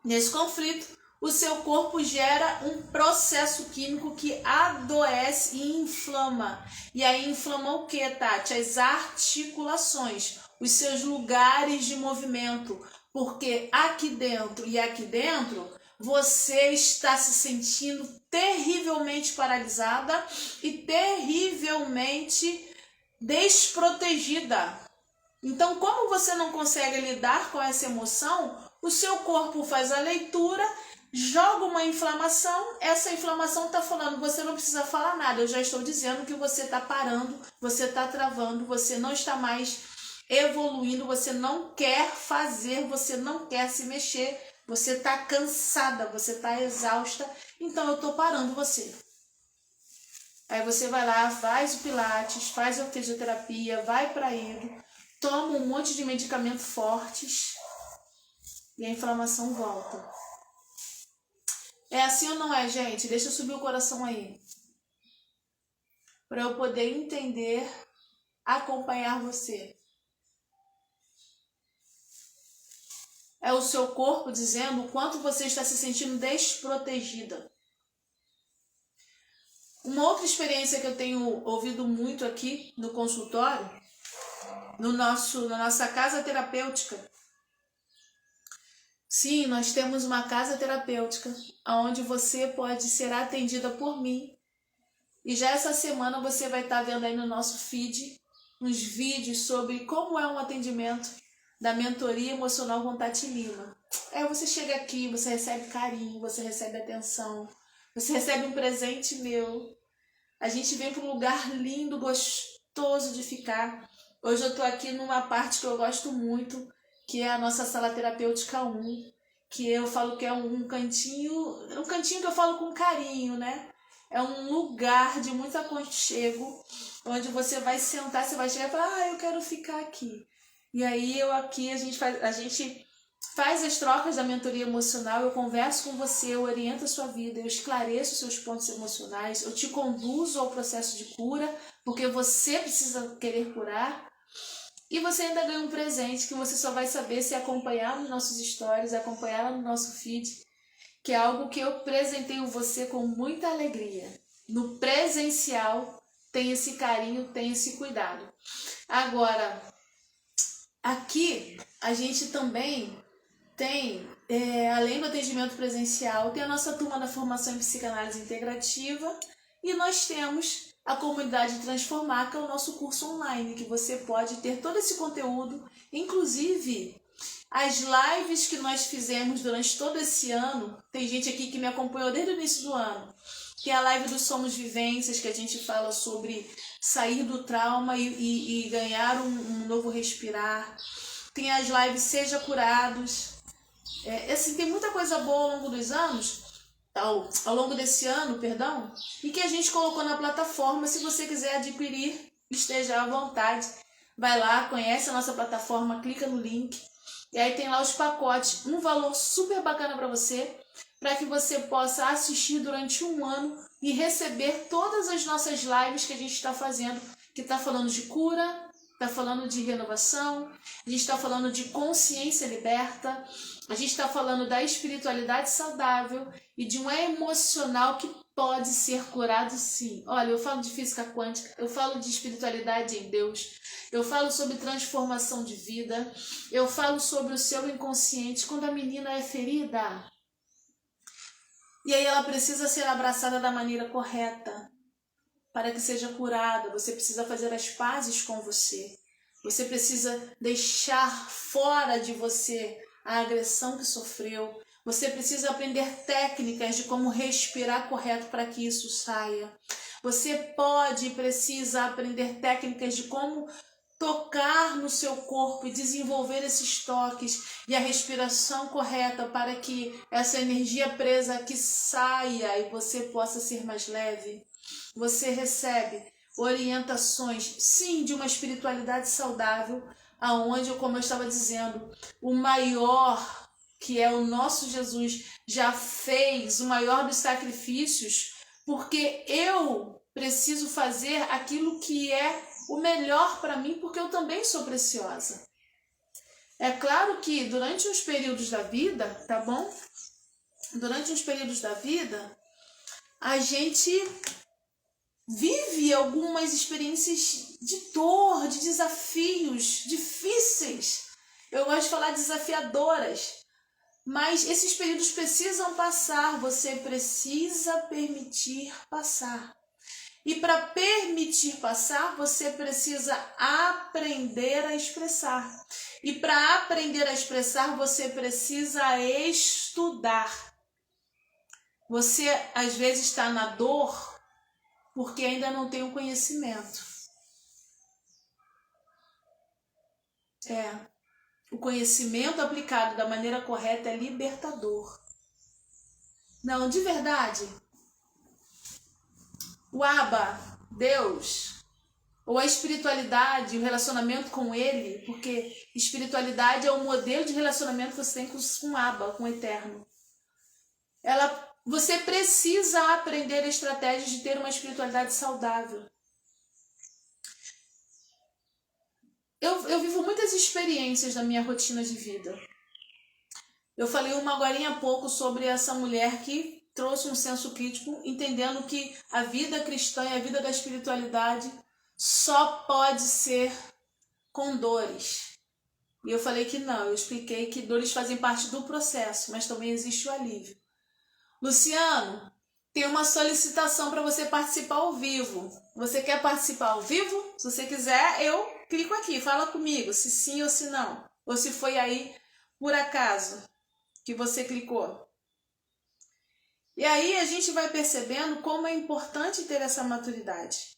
Nesse conflito, o seu corpo gera um processo químico que adoece e inflama. E aí inflama o que, Tati? As articulações, os seus lugares de movimento. Porque aqui dentro, você está se sentindo terrivelmente paralisada e terrivelmente desprotegida. Então, como você não consegue lidar com essa emoção, O seu corpo faz a leitura, joga uma inflamação, essa inflamação está falando, você não precisa falar nada, eu já estou dizendo que você está parando, você está travando, você não está mais evoluindo, você não quer fazer, você não quer se mexer, você está cansada, você está exausta, então eu estou parando você. Aí você vai lá, faz o pilates, faz a fisioterapia, vai para ele, toma um monte de medicamentos fortes e a inflamação volta. É assim ou não é, gente? Deixa eu subir o coração aí. Para eu poder entender, acompanhar você. É o seu corpo dizendo o quanto você está se sentindo desprotegida. Uma outra experiência que eu tenho ouvido muito aqui no consultório, na nossa casa terapêutica. Sim, nós temos uma casa terapêutica, onde você pode ser atendida por mim. E já essa semana você vai estar vendo aí no nosso feed uns vídeos sobre como é um atendimento da mentoria emocional com Tati Lima. Você chega aqui, você recebe carinho, você recebe atenção, você recebe um presente meu. A gente vem para um lugar lindo, gostoso de ficar. Hoje eu estou aqui numa parte que eu gosto muito, que é a nossa sala terapêutica 1, que eu falo que é um cantinho que eu falo com carinho, né? É um lugar de muito aconchego, onde você vai sentar, você vai chegar e falar, eu quero ficar aqui. E aí a gente faz as trocas da mentoria emocional, eu converso com você, eu oriento a sua vida, eu esclareço os seus pontos emocionais, eu te conduzo ao processo de cura, porque você precisa querer curar. E você ainda ganha um presente que você só vai saber se acompanhar nos nossos stories, acompanhar no nosso feed, que é algo que eu presenteio você com muita alegria. No presencial tem esse carinho, tem esse cuidado. Agora, aqui a gente também tem, além do atendimento presencial, tem a nossa turma da formação em psicanálise integrativa e nós temos a comunidade Transformar, que é o nosso curso online, que você pode ter todo esse conteúdo, inclusive as lives que nós fizemos durante todo esse ano. Tem gente aqui que me acompanhou desde o início do ano, que é a live dos Somos Vivências, que a gente fala sobre sair do trauma e ganhar um novo respirar. Tem as lives Seja Curados. Tem muita coisa boa ao longo dos anos, ao longo desse ano, perdão, e que a gente colocou na plataforma. Se você quiser adquirir, esteja à vontade. Vai lá, conhece a nossa plataforma, clica no link. E aí tem lá os pacotes, um valor super bacana para você, para que você possa assistir durante um ano e receber todas as nossas lives que a gente está fazendo, que está falando de cura, está falando de renovação, a gente está falando de consciência liberta, a gente está falando da espiritualidade saudável e de um emocional que pode ser curado sim. Olha, eu falo de física quântica, eu falo de espiritualidade em Deus, eu falo sobre transformação de vida, eu falo sobre o seu inconsciente quando a menina é ferida. E aí ela precisa ser abraçada da maneira correta para que seja curada. Você precisa fazer as pazes com você. Você precisa deixar fora de você a agressão que sofreu. Você precisa aprender técnicas de como respirar correto para que isso saia. Você pode e precisa aprender técnicas de como tocar no seu corpo e desenvolver esses toques e a respiração correta para que essa energia presa aqui saia e você possa ser mais leve. Você recebe orientações, sim, de uma espiritualidade saudável, aonde, como eu estava dizendo, o maior, que é o nosso Jesus, já fez o maior dos sacrifícios, porque eu preciso fazer aquilo que é o melhor para mim, porque eu também sou preciosa. É claro que durante uns períodos da vida, tá bom? Durante uns períodos da vida, a gente vive algumas experiências de dor, de desafios difíceis. Eu gosto de falar desafiadoras. Mas esses períodos precisam passar, você precisa permitir passar. E para permitir passar, você precisa aprender a expressar. E para aprender a expressar, você precisa estudar. Você, às vezes, está na dor porque ainda não tem o conhecimento. O conhecimento aplicado da maneira correta é libertador. Não, de verdade. O Abba, Deus, ou a espiritualidade, o relacionamento com Ele, porque espiritualidade é o modelo de relacionamento que você tem com o Abba, com o Eterno. Você precisa aprender estratégias de ter uma espiritualidade saudável. Eu vivo muitas experiências na minha rotina de vida. Eu falei agora há pouco sobre essa mulher que trouxe um senso crítico, entendendo que a vida cristã e a vida da espiritualidade só pode ser com dores. E eu falei que não, eu expliquei que dores fazem parte do processo, mas também existe o alívio. Luciano, tem uma solicitação para você participar ao vivo. Você quer participar ao vivo? Se você quiser, eu clico aqui, fala comigo, se sim ou se não. Ou se foi aí, por acaso, que você clicou. E aí a gente vai percebendo como é importante ter essa maturidade.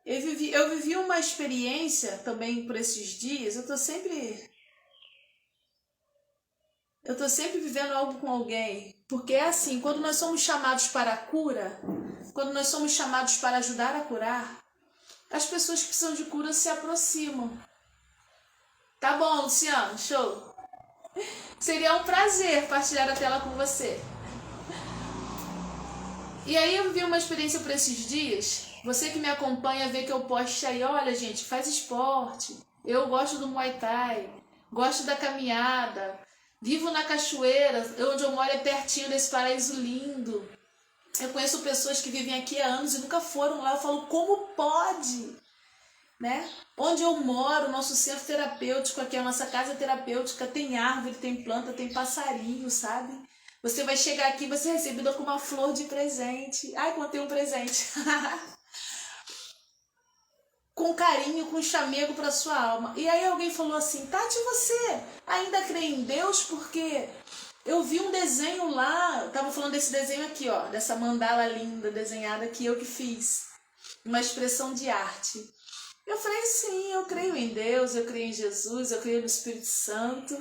Eu vivi uma experiência também por esses dias, eu tô sempre vivendo algo com alguém, porque é assim, quando nós somos chamados para a cura, quando nós somos chamados para ajudar a curar, as pessoas que precisam de cura se aproximam. Tá bom, Luciano, show! Seria um prazer partilhar a tela com você. E aí eu vivi uma experiência por esses dias. Você que me acompanha vê que eu posto aí, olha gente, faz esporte. Eu gosto do Muay Thai, gosto da caminhada, vivo na cachoeira, onde eu moro é pertinho desse paraíso lindo. Eu conheço pessoas que vivem aqui há anos e nunca foram lá. Eu falo, como pode? Né? Onde eu moro, nosso centro terapêutico aqui, a nossa casa terapêutica, tem árvore, tem planta, tem passarinho, sabe? Você vai chegar aqui e vai ser recebida com uma flor de presente. Ai, contei um presente. Com carinho, com chamego para sua alma. E aí alguém falou assim, Tati, você ainda crê em Deus? Porque eu vi um desenho lá, eu tava falando desse desenho aqui, ó, dessa mandala linda desenhada que eu que fiz. Uma expressão de arte. Eu falei, sim, eu creio em Deus, eu creio em Jesus, eu creio no Espírito Santo.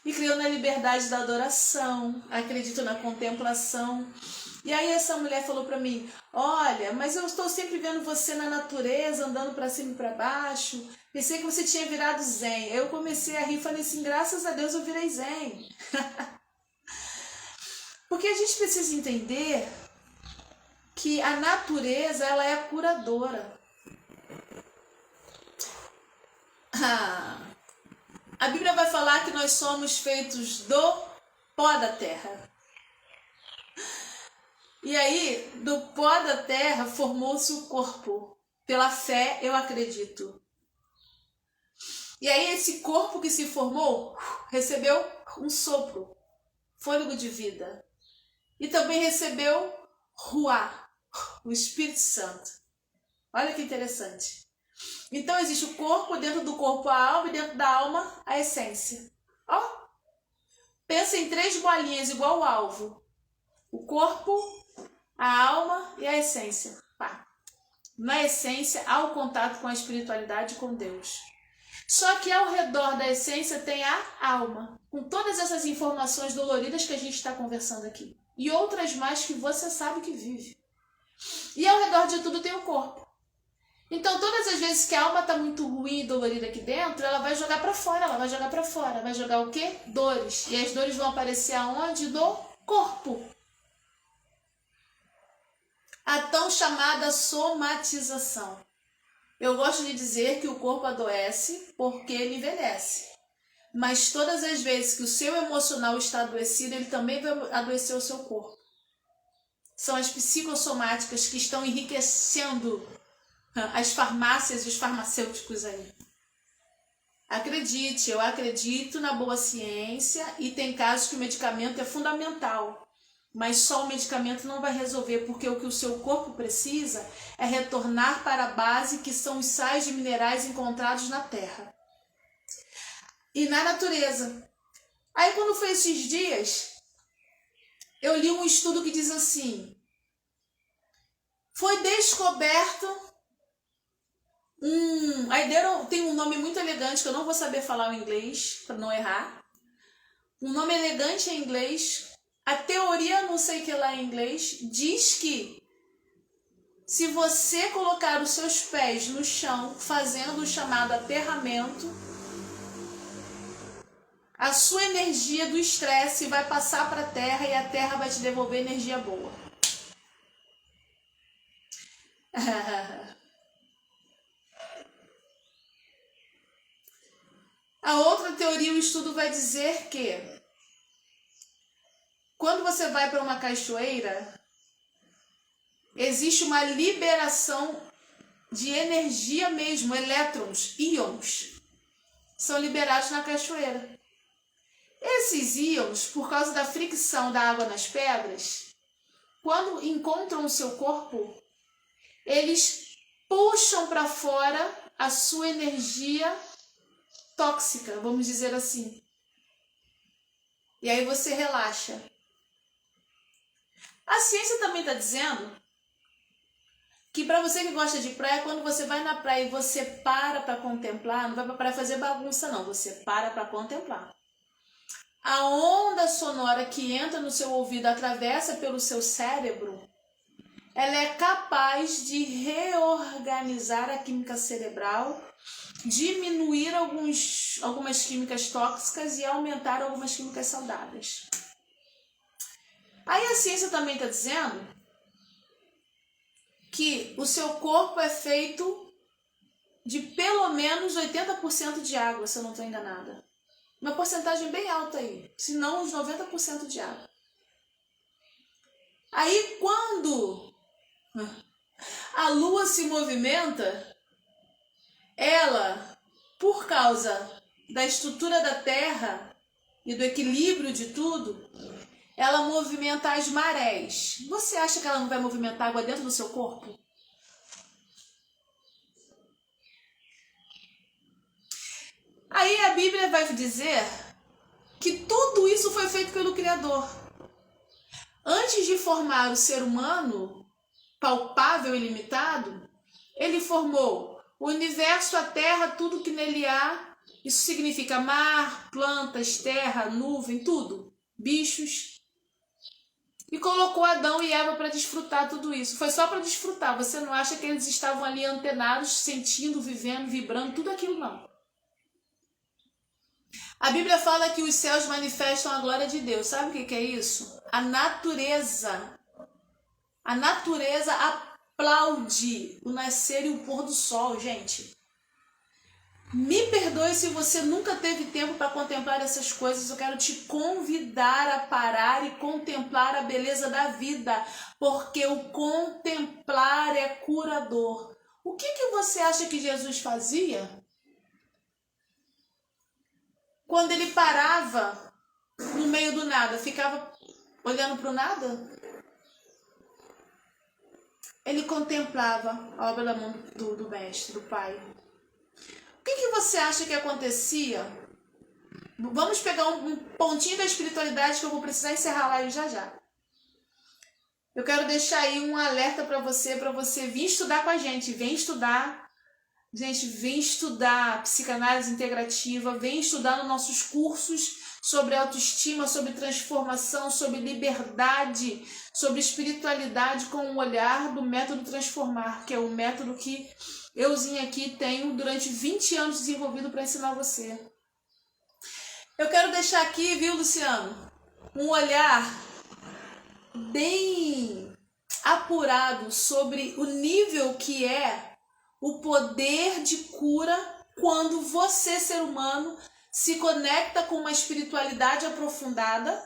E creio na liberdade da adoração, acredito na contemplação. E aí essa mulher falou para mim, olha, mas eu estou sempre vendo você na natureza, andando para cima e para baixo. Pensei que você tinha virado zen. Eu comecei a rir e falei assim, graças a Deus eu virei zen. Porque a gente precisa entender que a natureza, ela é curadora. A Bíblia vai falar que nós somos feitos do pó da terra. E aí, do pó da terra, formou-se o corpo. Pela fé, eu acredito. E aí, esse corpo que se formou, recebeu um sopro, fôlego de vida. E também recebeu Ruá, o Espírito Santo. Olha que interessante. Então existe o corpo, dentro do corpo a alma e dentro da alma a essência. Ó, pensa em 3 bolinhas igual o alvo. O corpo, a alma e a essência. Pá. Na essência há o contato com a espiritualidade e com Deus. Só que ao redor da essência tem a alma, com todas essas informações doloridas que a gente está conversando aqui. E outras mais que você sabe que vive. E ao redor de tudo tem o corpo. Então, todas as vezes que a alma está muito ruim e dolorida aqui dentro, ela vai jogar para fora, ela vai jogar para fora. Vai jogar o quê? Dores. E as dores vão aparecer aonde? No corpo. A tão chamada somatização. Eu gosto de dizer que o corpo adoece porque ele envelhece. Mas todas as vezes que o seu emocional está adoecido, ele também vai adoecer o seu corpo. São as psicossomáticas que estão enriquecendo as farmácias e os farmacêuticos aí. Acredite, eu acredito na boa ciência e tem casos que o medicamento é fundamental. Mas só o medicamento não vai resolver, porque o que o seu corpo precisa é retornar para a base, que são os sais e minerais encontrados na terra e na natureza. Aí quando foi esses dias, eu li um estudo que diz assim: foi descoberto aí tem um nome muito elegante que eu não vou saber falar em inglês para não errar. Um nome elegante em inglês. A teoria, não sei o que lá em inglês, diz que se você colocar os seus pés no chão, fazendo o chamado aterramento, a sua energia do estresse vai passar para a terra e a terra vai te devolver energia boa. A outra teoria, o estudo vai dizer que quando você vai para uma cachoeira, existe uma liberação de energia mesmo, elétrons, íons, são liberados na cachoeira. Esses íons, por causa da fricção da água nas pedras, quando encontram o seu corpo, eles puxam para fora a sua energia tóxica, vamos dizer assim. E aí você relaxa. A ciência também está dizendo que para você que gosta de praia, quando você vai na praia e você para contemplar, não vai para praia fazer bagunça não, você para contemplar. A onda sonora que entra no seu ouvido, atravessa pelo seu cérebro, ela é capaz de reorganizar a química cerebral, diminuir algumas químicas tóxicas e aumentar algumas químicas saudáveis. Aí a ciência também está dizendo que o seu corpo é feito de pelo menos 80% de água, se eu não estou enganada. Uma porcentagem bem alta aí, se não uns 90% de água. Aí quando a Lua se movimenta, ela, por causa da estrutura da Terra e do equilíbrio de tudo, ela movimenta as marés. Você acha que ela não vai movimentar água dentro do seu corpo? Aí a Bíblia vai dizer que tudo isso foi feito pelo Criador. Antes de formar o ser humano palpável e limitado, ele formou o universo, a terra, tudo que nele há. Isso significa mar, plantas, terra, nuvem, tudo. Bichos. E colocou Adão e Eva para desfrutar tudo isso. Foi só para desfrutar. Você não acha que eles estavam ali antenados, sentindo, vivendo, vibrando, tudo aquilo não. A Bíblia fala que os céus manifestam a glória de Deus. Sabe o que é isso? A natureza. A natureza aplaude o nascer e o pôr do sol, gente. Me perdoe se você nunca teve tempo para contemplar essas coisas. Eu quero te convidar a parar e contemplar a beleza da vida, porque o contemplar é curador. O que você acha que Jesus fazia? Quando ele parava no meio do nada, ficava olhando para o nada? Ele contemplava a obra da mão do Mestre, do Pai. O que você acha que acontecia? Vamos pegar um pontinho da espiritualidade que eu vou precisar encerrar lá já já. Eu quero deixar aí um alerta para você vir estudar com a gente. Vem estudar. Gente, vem estudar psicanálise integrativa, vem estudar nos nossos cursos sobre autoestima, sobre transformação, sobre liberdade, sobre espiritualidade com o olhar do método Transformar, que é o método que euzinha aqui tenho durante 20 anos desenvolvido para ensinar você. Eu quero deixar aqui, viu, Luciano, um olhar bem apurado sobre o nível que é o poder de cura quando você, ser humano, se conecta com uma espiritualidade aprofundada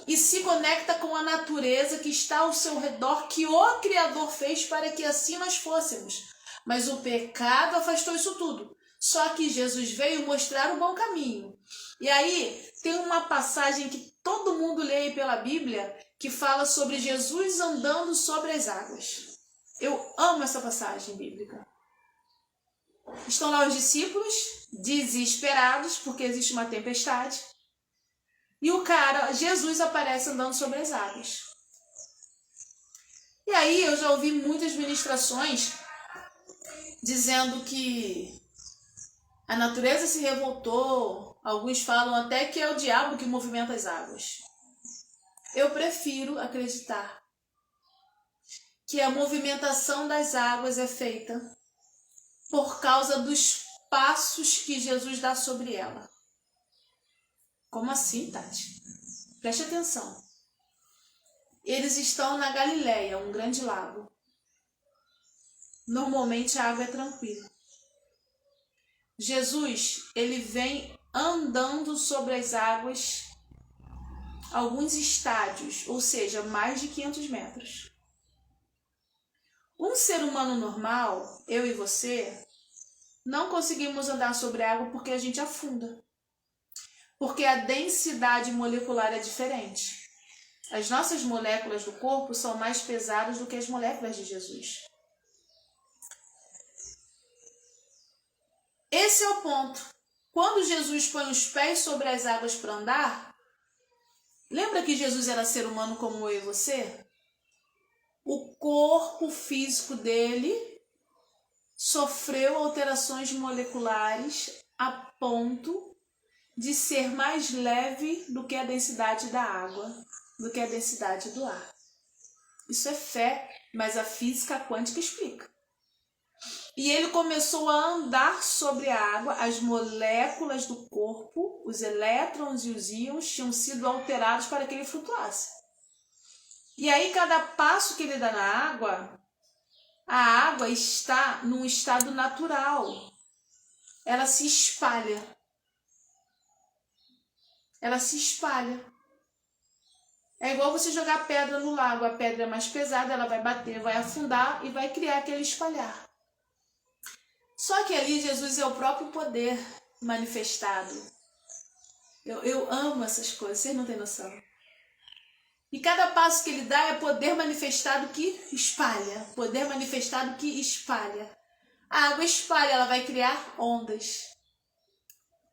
e se conecta com a natureza que está ao seu redor, que o Criador fez para que assim nós fôssemos. Mas o pecado afastou isso tudo. Só que Jesus veio mostrar o bom caminho. E aí tem uma passagem que todo mundo lê aí pela Bíblia, que fala sobre Jesus andando sobre as águas. Eu amo essa passagem bíblica. Estão lá os discípulos, desesperados, porque existe uma tempestade. E Jesus aparece andando sobre as águas. E aí eu já ouvi muitas ministrações dizendo que a natureza se revoltou. Alguns falam até que é o diabo que movimenta as águas. Eu prefiro acreditar que a movimentação das águas é feita por causa dos passos que Jesus dá sobre ela. Como assim, Tati? Preste atenção. Eles estão na Galileia, um grande lago. Normalmente a água é tranquila. Jesus, ele vem andando sobre as águas alguns estádios, ou seja, mais de 500 metros. Um ser humano normal, eu e você, não conseguimos andar sobre a água porque a gente afunda. Porque a densidade molecular é diferente. As nossas moléculas do corpo são mais pesadas do que as moléculas de Jesus. Esse é o ponto. Quando Jesus põe os pés sobre as águas para andar, lembra que Jesus era ser humano como eu e você? O corpo físico dele sofreu alterações moleculares a ponto de ser mais leve do que a densidade da água, do que a densidade do ar. Isso é fé, mas a física quântica explica. E ele começou a andar sobre a água, as moléculas do corpo, os elétrons e os íons tinham sido alterados para que ele flutuasse. E aí, cada passo que ele dá na água, a água está num estado natural. Ela se espalha. Ela se espalha. É igual você jogar pedra no lago. A pedra é mais pesada, ela vai bater, vai afundar e vai criar aquele espalhar. Só que ali Jesus é o próprio poder manifestado. Eu amo essas coisas, vocês não têm noção. E cada passo que ele dá é poder manifestado que espalha. Poder manifestado que espalha. A água espalha, ela vai criar ondas.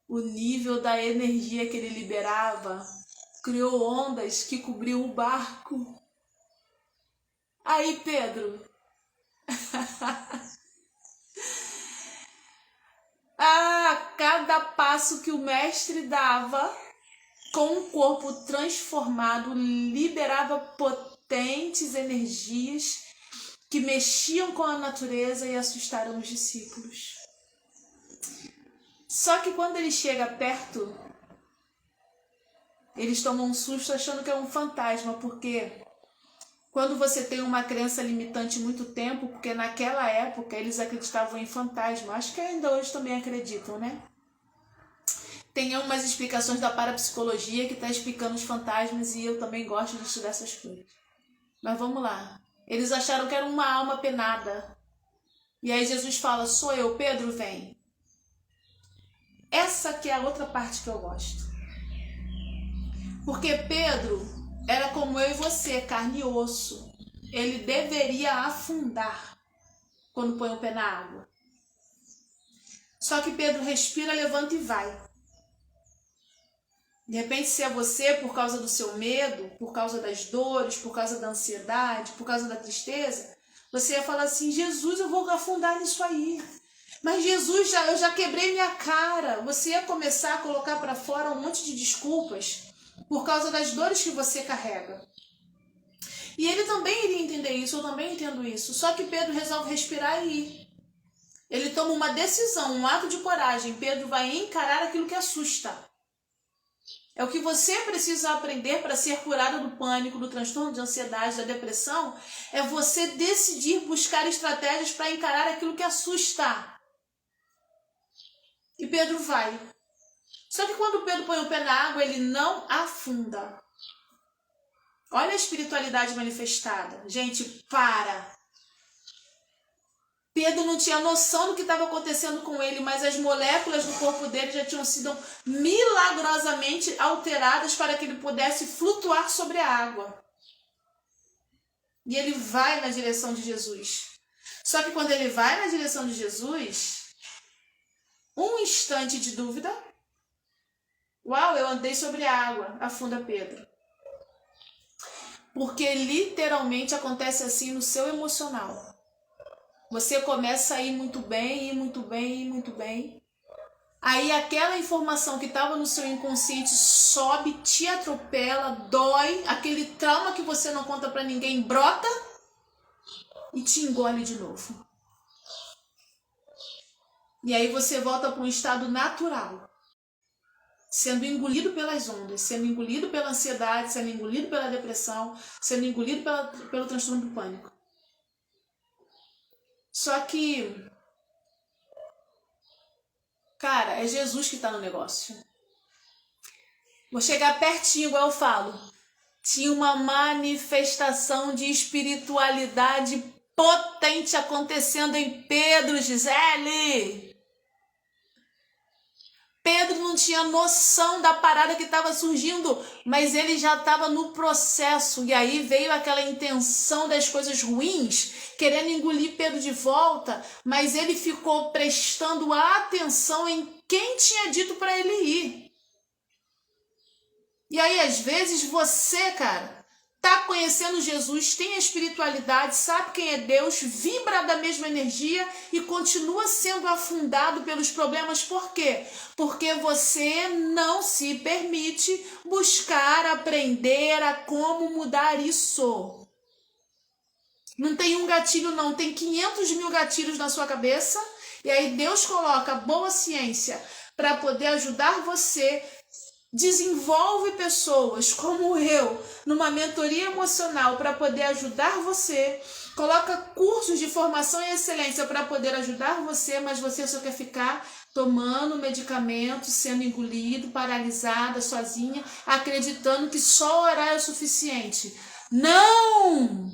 O nível da energia que ele liberava criou ondas que cobriu o barco. Aí, Pedro. Cada passo que o mestre dava, com o corpo transformado, liberava potentes energias que mexiam com a natureza e assustaram os discípulos. Só que quando ele chega perto, eles tomam um susto achando que é um fantasma, porque quando você tem uma crença limitante muito tempo, porque naquela época eles acreditavam em fantasma, acho que ainda hoje também acreditam, né? Tem umas explicações da parapsicologia que está explicando os fantasmas e eu também gosto de estudar essas coisas. Mas vamos lá. Eles acharam que era uma alma penada. E aí Jesus fala, sou eu, Pedro, vem. Essa que é a outra parte que eu gosto. Porque Pedro era como eu e você, carne e osso. Ele deveria afundar quando põe o pé na água. Só que Pedro respira, levanta e vai. De repente, se é você, por causa do seu medo, por causa das dores, por causa da ansiedade, por causa da tristeza, você ia falar assim, Jesus, eu vou afundar nisso aí. Mas Jesus, eu já quebrei minha cara. Você ia começar a colocar para fora um monte de desculpas por causa das dores que você carrega. E ele também iria entender isso, eu também entendo isso. Só que Pedro resolve respirar e ir. Ele toma uma decisão, um ato de coragem. Pedro vai encarar aquilo que assusta. É o que você precisa aprender para ser curado do pânico, do transtorno de ansiedade, da depressão. É você decidir buscar estratégias para encarar aquilo que assusta. E Pedro vai. Só que quando Pedro põe o pé na água, ele não afunda. Olha a espiritualidade manifestada. Gente, para. Pedro não tinha noção do que estava acontecendo com ele, mas as moléculas do corpo dele já tinham sido milagrosamente alteradas para que ele pudesse flutuar sobre a água. E ele vai na direção de Jesus. Só que quando ele vai na direção de Jesus, um instante de dúvida, uau, eu andei sobre a água, afunda Pedro. Porque literalmente acontece assim no seu emocional. Você começa a ir muito bem, ir muito bem, ir muito bem. Aí aquela informação que estava no seu inconsciente sobe, te atropela, dói. Aquele trauma que você não conta para ninguém brota e te engole de novo. E aí você volta para um estado natural. Sendo engolido pelas ondas, sendo engolido pela ansiedade, sendo engolido pela depressão, sendo engolido pelo transtorno do pânico. Só que, cara, é Jesus que está no negócio. Vou chegar pertinho, igual eu falo. Tinha uma manifestação de espiritualidade potente acontecendo em Pedro, Gisele. Pedro não tinha noção da parada que estava surgindo, mas ele já estava no processo. E aí veio aquela intenção das coisas ruins, querendo engolir Pedro de volta, mas ele ficou prestando atenção em quem tinha dito para ele ir. E aí, às vezes, você, cara, tá conhecendo Jesus, tem a espiritualidade, sabe quem é Deus, vibra da mesma energia e continua sendo afundado pelos problemas. Por quê? Porque você não se permite buscar aprender a como mudar isso. Não tem um gatilho não, tem 500 mil gatilhos na sua cabeça e aí Deus coloca boa ciência para poder ajudar você. Desenvolve pessoas como eu numa mentoria emocional para poder ajudar você. Coloca cursos de formação e excelência para poder ajudar você, mas você só quer ficar tomando medicamento, sendo engolido, paralisada, sozinha, acreditando que só orar é o suficiente. Não!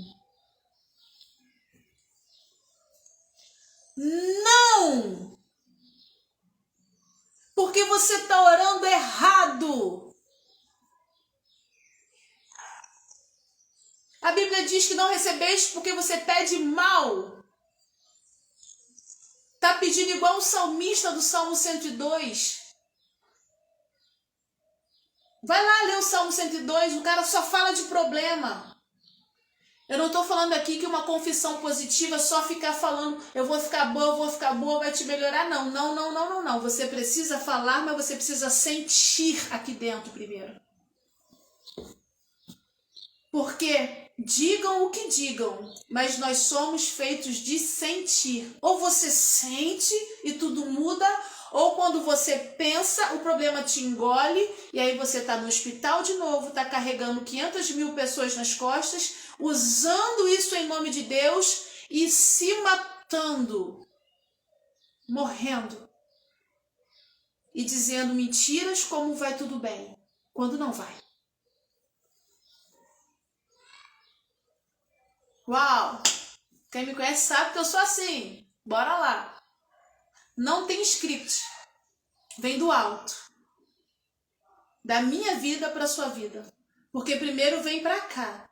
Não! Porque você está orando errado. A Bíblia diz que não recebeis porque você pede mal. Está pedindo igual o salmista do Salmo 102. Vai lá ler o Salmo 102, o cara só fala de problema. Eu não estou falando aqui que uma confissão positiva é só ficar falando, eu vou ficar boa, vai te melhorar. Não. Você precisa falar, mas você precisa sentir aqui dentro primeiro. Porque digam o que digam, mas nós somos feitos de sentir. Ou você sente e tudo muda, ou quando você pensa, o problema te engole, e aí você está no hospital de novo, está carregando 500 mil pessoas nas costas, usando isso em nome de Deus e se matando, morrendo. E dizendo mentiras como vai tudo bem, quando não vai. Uau! Quem me conhece sabe que eu sou assim. Bora lá. Não tem script. Vem do alto. Da minha vida para a sua vida. Porque primeiro vem para cá.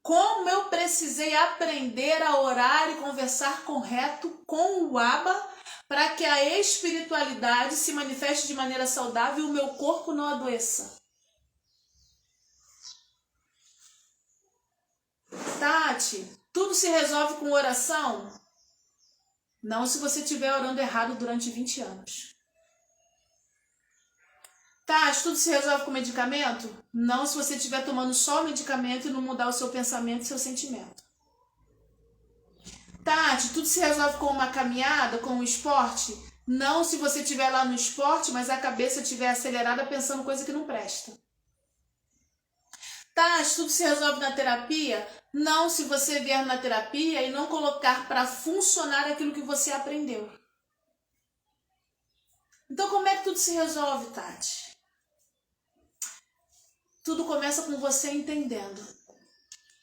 Como eu precisei aprender a orar e conversar correto com o Abba para que a espiritualidade se manifeste de maneira saudável e o meu corpo não adoeça. Tati, tudo se resolve com oração? Não se você estiver orando errado durante 20 anos. Tati, tudo se resolve com medicamento? Não se você estiver tomando só medicamento e não mudar o seu pensamento e seu sentimento. Tati, tudo se resolve com uma caminhada, com um esporte? Não se você estiver lá no esporte, mas a cabeça estiver acelerada pensando coisa que não presta. Tati, tudo se resolve na terapia? Não se você vier na terapia e não colocar para funcionar aquilo que você aprendeu. Então como é que tudo se resolve, Tati? Tudo começa com você entendendo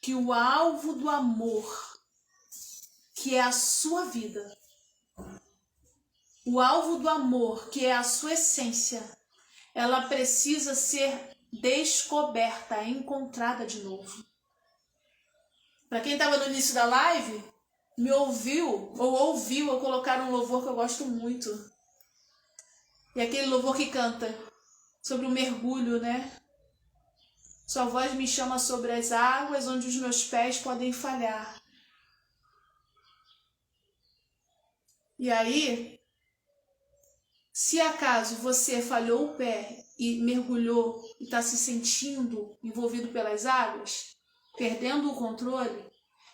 que o alvo do amor, que é a sua vida, o alvo do amor, que é a sua essência, ela precisa ser descoberta, encontrada de novo. Para quem estava no início da live, me ouviu eu colocar um louvor que eu gosto muito. E aquele louvor que canta sobre o mergulho, né? Sua voz me chama sobre as águas onde os meus pés podem falhar. E aí, se acaso você falhou o pé e mergulhou e está se sentindo envolvido pelas águas, perdendo o controle,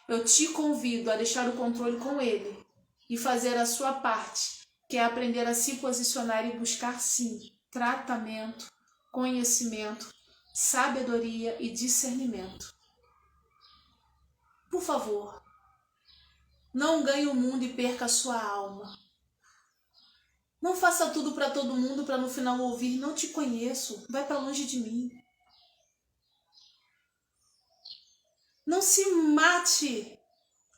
eu te convido a deixar o controle com ele e fazer a sua parte, que é aprender a se posicionar e buscar, sim, tratamento, conhecimento, sabedoria e discernimento. Por favor, não ganhe o mundo e perca a sua alma. Não faça tudo para todo mundo para no final ouvir: não te conheço, vai para longe de mim. Não se mate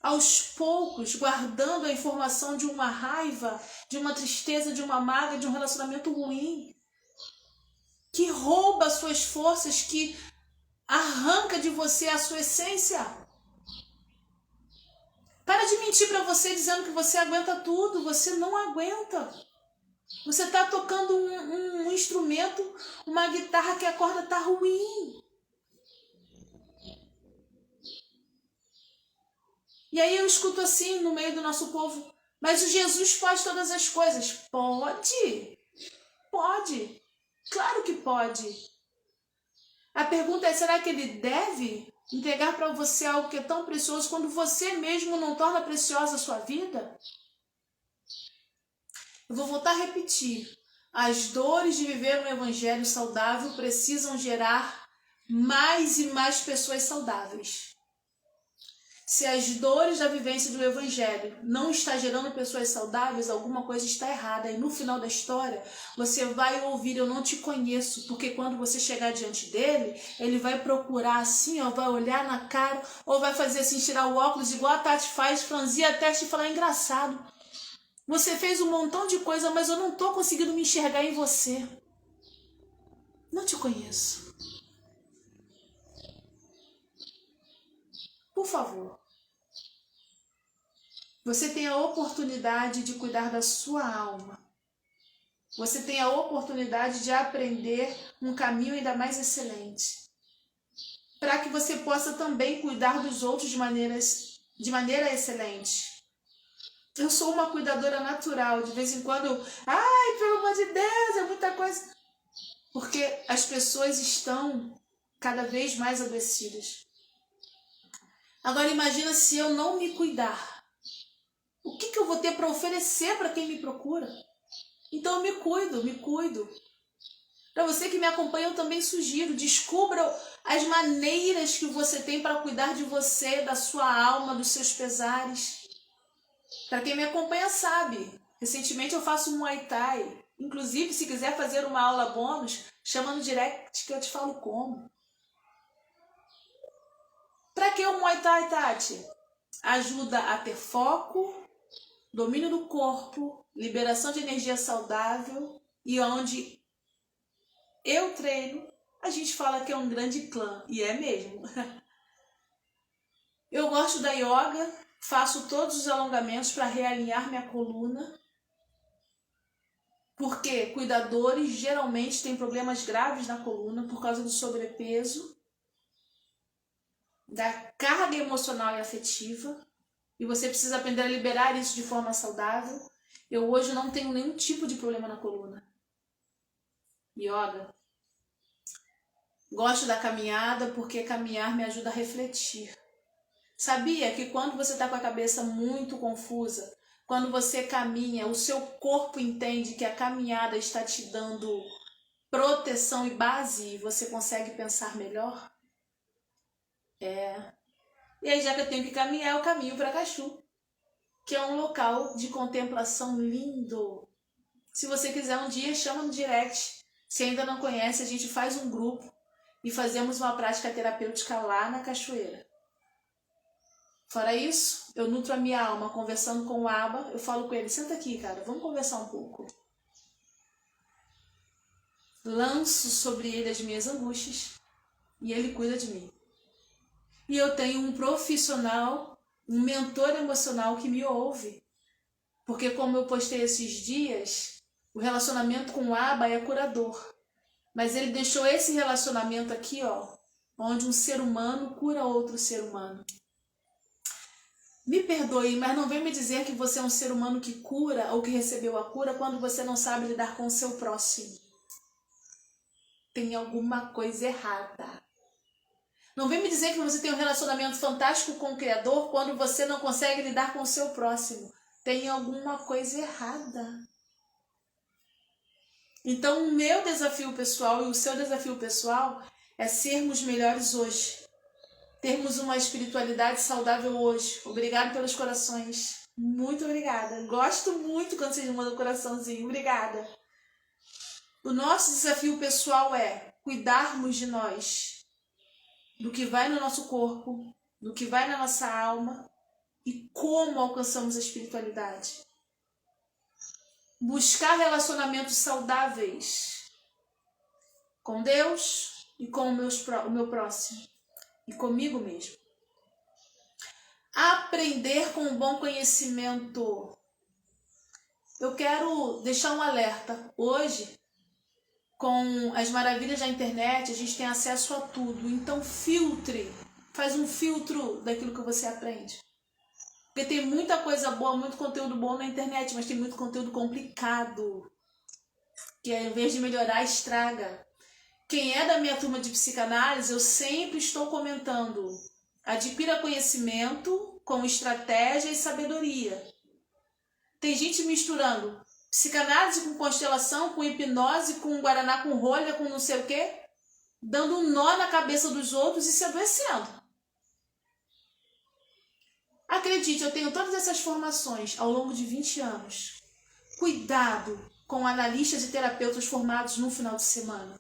aos poucos guardando a informação de uma raiva, de uma tristeza, de uma mágoa, de um relacionamento ruim, que rouba suas forças, que arranca de você a sua essência. Para de mentir para você dizendo que você aguenta tudo. Você não aguenta. Você está tocando um instrumento, uma guitarra que a corda está ruim. E aí eu escuto assim no meio do nosso povo: mas o Jesus pode todas as coisas. Pode. Pode. Claro que pode. A pergunta é: será que ele deve entregar para você algo que é tão precioso quando você mesmo não torna preciosa a sua vida? Eu vou voltar a repetir. As dores de viver um evangelho saudável precisam gerar mais e mais pessoas saudáveis. Se as dores da vivência do evangelho não está gerando pessoas saudáveis, alguma coisa está errada. E no final da história, você vai ouvir: eu não te conheço. Porque quando você chegar diante dele, ele vai procurar assim, ó, vai olhar na cara, ou vai fazer assim, tirar o óculos, igual a Tati faz, franzir a testa e falar: engraçado. Você fez um montão de coisa, mas eu não estou conseguindo me enxergar em você. Não te conheço. Por favor. Você tem a oportunidade de cuidar da sua alma. Você tem a oportunidade de aprender um caminho ainda mais excelente. Para que você possa também cuidar dos outros de maneira excelente. Eu sou uma cuidadora natural. De vez em quando eu... ai, pelo amor de Deus, é muita coisa. Porque as pessoas estão cada vez mais adoecidas. Agora imagina se eu não me cuidar. O que eu vou ter para oferecer para quem me procura? Então eu me cuido. Para você que me acompanha, eu também sugiro: descubra as maneiras que você tem para cuidar de você, da sua alma, dos seus pesares. Para quem me acompanha sabe, recentemente eu faço um Muay Thai. Inclusive, se quiser fazer uma aula bônus, chama no direct que eu te falo como. Para que o Muay Thai, Tati? Ajuda a ter foco, domínio do corpo, liberação de energia saudável, e onde eu treino, a gente fala que é um grande clã, e é mesmo. Eu gosto da yoga, faço todos os alongamentos para realinhar minha coluna, porque cuidadores geralmente têm problemas graves na coluna por causa do sobrepeso, da carga emocional e afetiva, e você precisa aprender a liberar isso de forma saudável. Eu hoje não tenho nenhum tipo de problema na coluna. Yoga. Gosto da caminhada porque caminhar me ajuda a refletir. Sabia que quando você está com a cabeça muito confusa, quando você caminha, o seu corpo entende que a caminhada está te dando proteção e base e você consegue pensar melhor? E aí, já que eu tenho que caminhar, eu caminho para Cachu, que é um local de contemplação lindo. Se você quiser um dia, chama no direct. Se ainda não conhece, a gente faz um grupo e fazemos uma prática terapêutica lá na cachoeira. Fora isso, eu nutro a minha alma conversando com o Abba. Eu falo com ele, senta aqui, cara, vamos conversar um pouco. Lanço sobre ele as minhas angústias e ele cuida de mim. E eu tenho um profissional, um mentor emocional que me ouve. Porque como eu postei esses dias, o relacionamento com o Abba é curador. Mas ele deixou esse relacionamento aqui, ó, onde um ser humano cura outro ser humano. Me perdoe, mas não vem me dizer que você é um ser humano que cura ou que recebeu a cura quando você não sabe lidar com o seu próximo. Tem alguma coisa errada. Não vem me dizer que você tem um relacionamento fantástico com o Criador quando você não consegue lidar com o seu próximo. Tem alguma coisa errada. Então, o meu desafio pessoal e o seu desafio pessoal é sermos melhores hoje. Termos uma espiritualidade saudável hoje. Obrigado pelos corações. Muito obrigada. Gosto muito quando vocês mandam um coraçãozinho. Obrigada. O nosso desafio pessoal é cuidarmos de nós, do que vai no nosso corpo, do que vai na nossa alma e como alcançamos a espiritualidade. Buscar relacionamentos saudáveis com Deus e com o meu próximo e comigo mesmo. Aprender com um bom conhecimento. Eu quero deixar um alerta. Hoje, com as maravilhas da internet, a gente tem acesso a tudo. Então filtre, faz um filtro daquilo que você aprende. Porque tem muita coisa boa, muito conteúdo bom na internet, mas tem muito conteúdo complicado, que ao invés de melhorar, estraga. Quem é da minha turma de psicanálise, eu sempre estou comentando: adquira conhecimento com estratégia e sabedoria. Tem gente misturando psicanálise com constelação, com hipnose, com guaraná com rolha, com não sei o quê, dando um nó na cabeça dos outros e se adoecendo. Acredite, eu tenho todas essas formações ao longo de 20 anos. Cuidado com analistas e terapeutas formados no final de semana.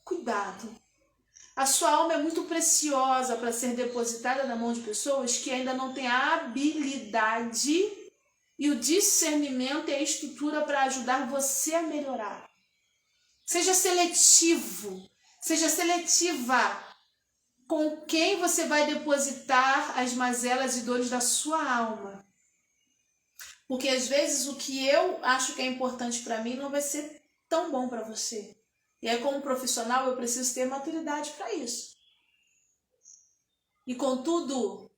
Cuidado. A sua alma é muito preciosa para ser depositada na mão de pessoas que ainda não têm a habilidade e o discernimento e a estrutura para ajudar você a melhorar. Seja seletivo, seja seletiva com quem você vai depositar as mazelas e dores da sua alma. Porque às vezes o que eu acho que é importante para mim não vai ser tão bom para você. E aí, como profissional, eu preciso ter maturidade para isso. E contudo,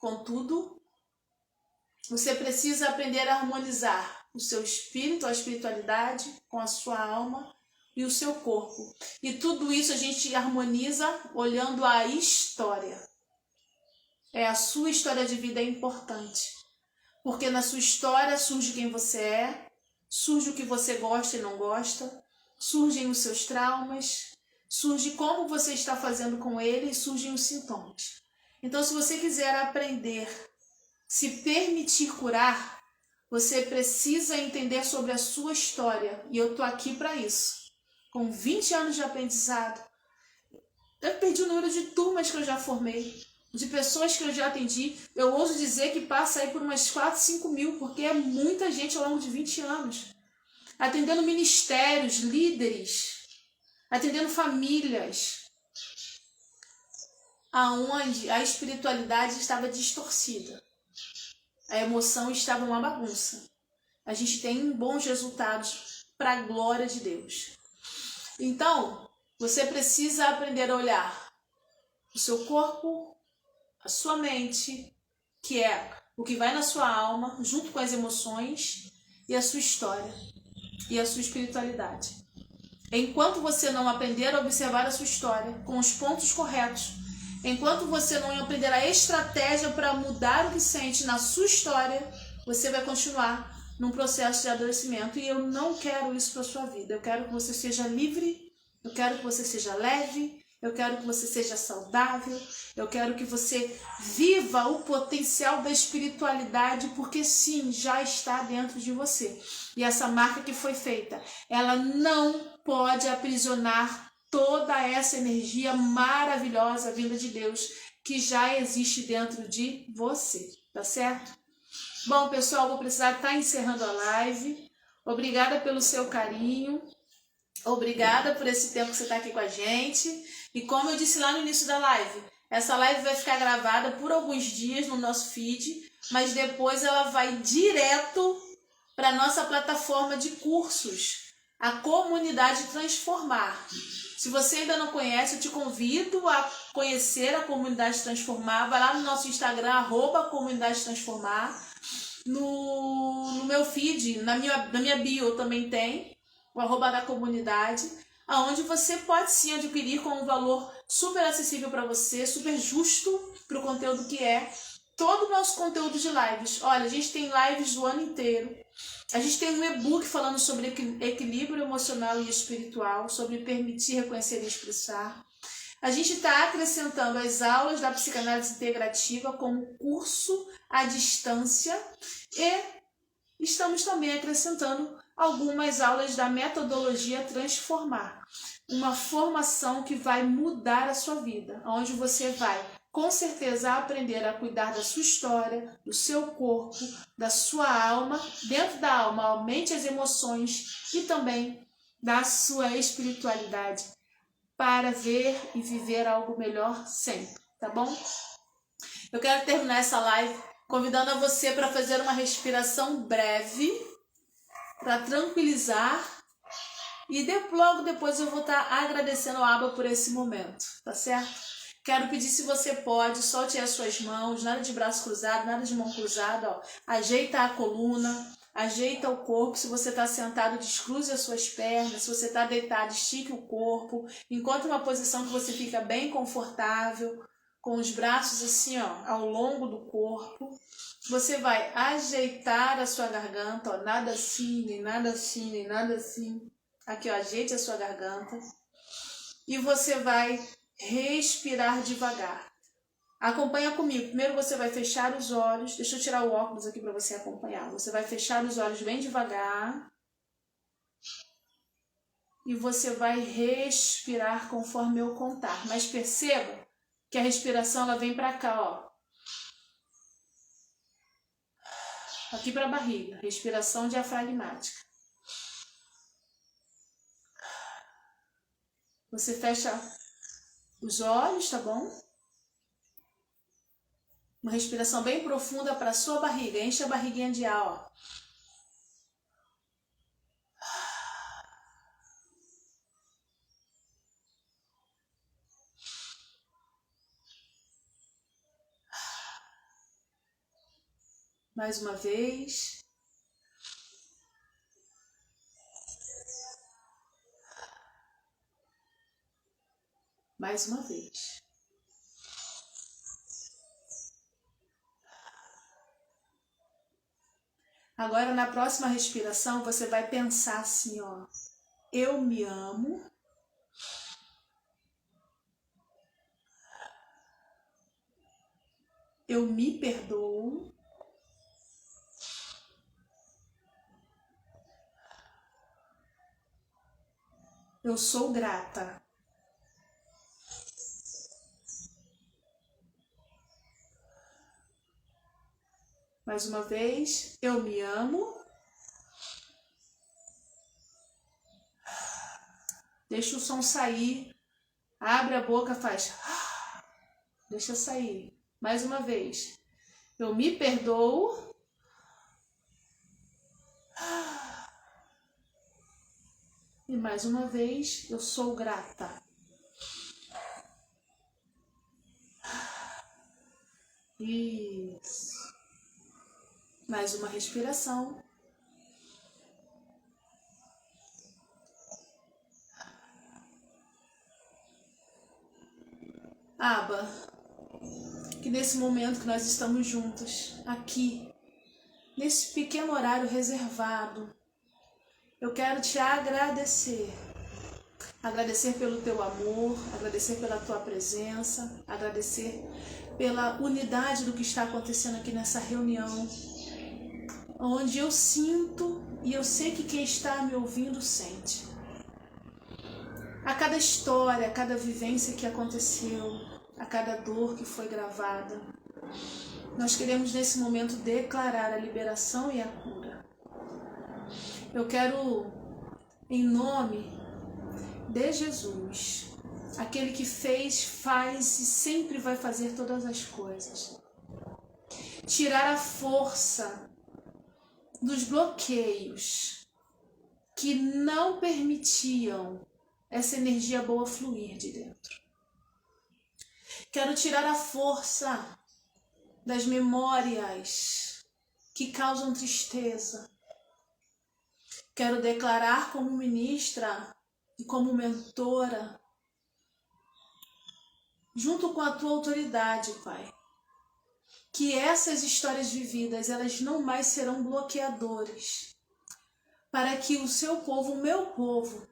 você precisa aprender a harmonizar o seu espírito, a espiritualidade, com a sua alma e o seu corpo. E tudo isso a gente harmoniza olhando a história. A sua história de vida é importante. Porque na sua história surge quem você é, surge o que você gosta e não gosta, surgem os seus traumas, surge como você está fazendo com ele e surgem os sintomas. Então, se você quiser aprender, se permitir curar, você precisa entender sobre a sua história. E eu estou aqui para isso. Com 20 anos de aprendizado, eu perdi o número de turmas que eu já formei, de pessoas que eu já atendi. Eu ouso dizer que passa aí por umas 4, 5 mil, porque é muita gente ao longo de 20 anos. Atendendo ministérios, líderes, atendendo famílias, aonde a espiritualidade estava distorcida. A emoção estava uma bagunça. A gente tem bons resultados para a glória de Deus. Então, você precisa aprender a olhar o seu corpo, a sua mente, que é o que vai na sua alma, junto com as emoções, e a sua história, e a sua espiritualidade. Enquanto você não aprender a observar a sua história com os pontos corretos, enquanto você não aprender a estratégia para mudar o que sente na sua história, você vai continuar num processo de adoecimento. E eu não quero isso para a sua vida. Eu quero que você seja livre, eu quero que você seja leve, eu quero que você seja saudável, eu quero que você viva o potencial da espiritualidade, porque sim, já está dentro de você. E essa marca que foi feita, ela não pode aprisionar toda essa energia maravilhosa vinda de Deus, que já existe dentro de você, tá certo? Bom, pessoal, vou precisar estar encerrando a live. Obrigada pelo seu carinho. Obrigada por esse tempo que você está aqui com a gente. E como eu disse lá no início da live, essa live vai ficar gravada por alguns dias no nosso feed, mas depois ela vai direto para a nossa plataforma de cursos, a Comunidade Transformar. Se você ainda não conhece, eu te convido a conhecer a Comunidade Transformar. Vai lá no nosso Instagram, @Comunidade Transformar. No meu feed, na minha bio também tem o @ da comunidade, aonde você pode sim adquirir com um valor super acessível para você, super justo para o conteúdo que é todo o nosso conteúdo de lives. Olha, a gente tem lives do ano inteiro. A gente tem um e-book falando sobre equilíbrio emocional e espiritual, sobre permitir, reconhecer e expressar. A gente está acrescentando as aulas da psicanálise integrativa como curso à distância e estamos também acrescentando algumas aulas da metodologia Transformar, uma formação que vai mudar a sua vida, onde você vai com certeza aprender a cuidar da sua história, do seu corpo, da sua alma, dentro da alma, aumente as emoções e também da sua espiritualidade, para ver e viver algo melhor sempre, tá bom? Eu quero terminar essa live convidando a você para fazer uma respiração breve, para tranquilizar, e logo depois eu vou estar agradecendo a Abba por esse momento, tá certo? Quero pedir, se você pode, solte as suas mãos, nada de braço cruzado, nada de mão cruzada, ó. Ajeita a coluna, ajeita o corpo. Se você está sentado, descruze as suas pernas. Se você está deitado, estique o corpo. Encontre uma posição que você fica bem confortável, com os braços assim, ó, ao longo do corpo. Você vai ajeitar a sua garganta, ó, nada assim, nem nada assim, nem nada assim. Aqui, ó, ajeite a sua garganta. E você vai respirar devagar. Acompanha comigo. Primeiro você vai fechar os olhos. Deixa eu tirar o óculos aqui para você acompanhar. Você vai fechar os olhos bem devagar. E você vai respirar conforme eu contar. Mas perceba que a respiração ela vem para cá, ó. Aqui para a barriga. Respiração diafragmática. Você fecha os olhos, tá bom? Uma respiração bem profunda para a sua barriga. Enche a barriguinha de ar, ó. Mais uma vez. Mais uma vez. Agora, na próxima respiração, você vai pensar assim, ó. Eu me amo. Eu me perdoo. Eu sou grata. Mais uma vez, eu me amo. Deixa o som sair. Abre a boca, faz. Deixa sair. Mais uma vez. Eu me perdoo. E mais uma vez, eu sou grata. Isso. Mais uma respiração. Abba, que nesse momento que nós estamos juntos, aqui, nesse pequeno horário reservado, eu quero te agradecer. Agradecer pelo teu amor, agradecer pela tua presença, agradecer pela unidade do que está acontecendo aqui nessa reunião, onde eu sinto e eu sei que quem está me ouvindo sente. A cada história, a cada vivência que aconteceu, a cada dor que foi gravada. Nós queremos nesse momento declarar a liberação e a cura. Eu quero, em nome de Jesus, aquele que fez, faz e sempre vai fazer todas as coisas, tirar a força dos bloqueios que não permitiam essa energia boa fluir de dentro. Quero tirar a força das memórias que causam tristeza. Quero declarar como ministra e como mentora, junto com a tua autoridade, Pai, que essas histórias vividas, elas não mais serão bloqueadores, para que o seu povo, o meu povo,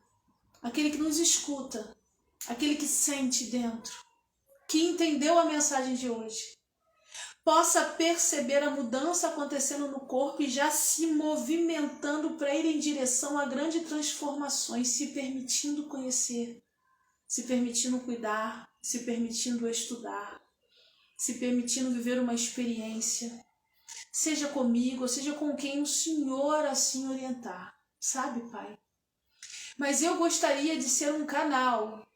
aquele que nos escuta, aquele que sente dentro, que entendeu a mensagem de hoje, possa perceber a mudança acontecendo no corpo e já se movimentando para ir em direção a grandes transformações, se permitindo conhecer, se permitindo cuidar, se permitindo estudar, se permitindo viver uma experiência, seja comigo, ou seja com quem o Senhor assim orientar, sabe, Pai? Mas eu gostaria de ser um canal,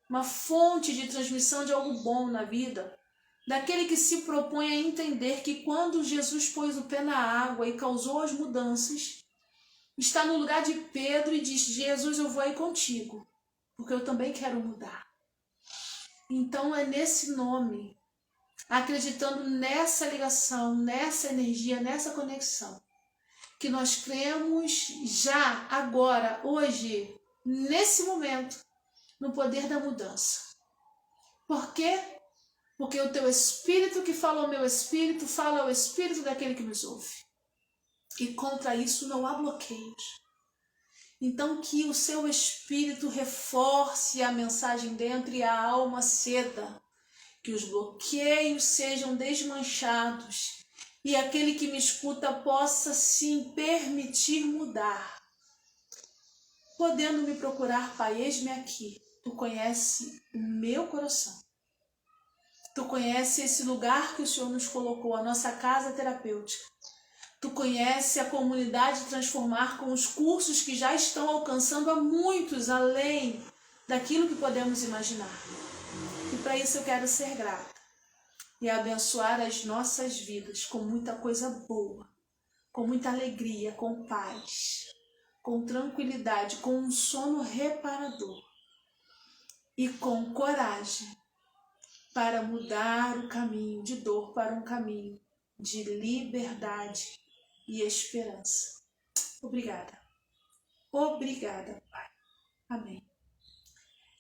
uma fonte de transmissão de algo bom na vida, daquele que se propõe a entender que quando Jesus pôs o pé na água e causou as mudanças, está no lugar de Pedro e diz: Jesus, eu vou aí contigo, porque eu também quero mudar. Então é nesse nome, acreditando nessa ligação, nessa energia, nessa conexão, que nós cremos já, agora, hoje, nesse momento, no poder da mudança. Por quê? Porque o teu Espírito que fala ao meu Espírito, fala ao Espírito daquele que nos ouve. E contra isso não há bloqueios. Então que o seu Espírito reforce a mensagem dentro e a alma ceda. Que os bloqueios sejam desmanchados. E aquele que me escuta possa sim permitir mudar. Podendo me procurar, Pai, eis-me aqui. Tu conhece o meu coração. Tu conhece esse lugar que o Senhor nos colocou, a nossa casa terapêutica. Tu conhece a comunidade Transformar com os cursos que já estão alcançando a muitos além daquilo que podemos imaginar. E para isso eu quero ser grata e abençoar as nossas vidas com muita coisa boa, com muita alegria, com paz, com tranquilidade, com um sono reparador e com coragem para mudar o caminho de dor para um caminho de liberdade e esperança. Obrigada. Obrigada, Pai. Amém.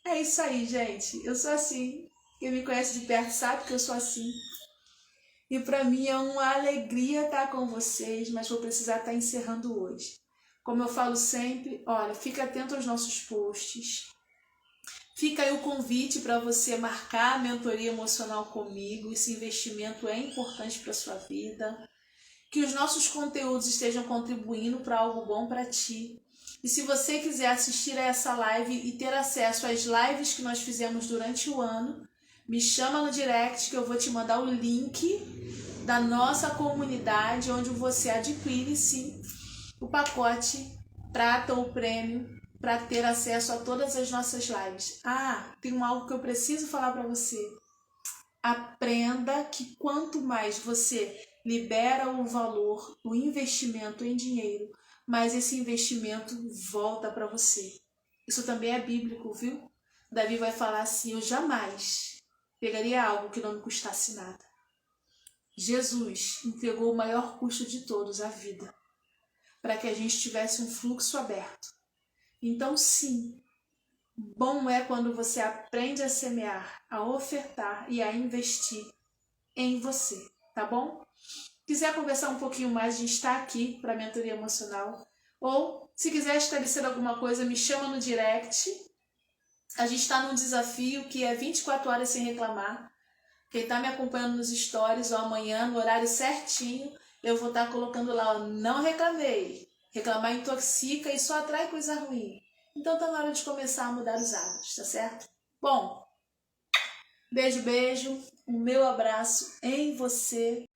É isso aí, gente. Eu sou assim. Quem me conhece de perto sabe que eu sou assim. E para mim é uma alegria estar com vocês, mas vou precisar estar encerrando hoje. Como eu falo sempre, olha, fica atento aos nossos posts. Fica aí o convite para você marcar a mentoria emocional comigo. Esse investimento é importante para a sua vida. Que os nossos conteúdos estejam contribuindo para algo bom para ti. E se você quiser assistir a essa live e ter acesso às lives que nós fizemos durante o ano, me chama no direct que eu vou te mandar o link da nossa comunidade, onde você adquire, sim, o pacote prata ou prêmio para ter acesso a todas as nossas lives. Ah, tem algo que eu preciso falar para você. Aprenda que quanto mais você libera o valor, o investimento em dinheiro, mais esse investimento volta para você. Isso também é bíblico, viu? Davi vai falar assim: eu jamais pegaria algo que não me custasse nada. Jesus entregou o maior custo de todos, a vida, para que a gente tivesse um fluxo aberto. Então, sim, bom é quando você aprende a semear, a ofertar e a investir em você, tá bom? Quiser conversar um pouquinho mais, a gente está aqui para a mentoria emocional. Ou, se quiser esclarecer alguma coisa, me chama no direct. A gente está num desafio que é 24 horas sem reclamar. Quem está me acompanhando nos stories, ou amanhã, no horário certinho, eu vou estar colocando lá, ó, não reclamei. Reclamar intoxica e só atrai coisa ruim. Então está na hora de começar a mudar os hábitos, tá certo? Bom, Beijo, beijo. O meu abraço em você.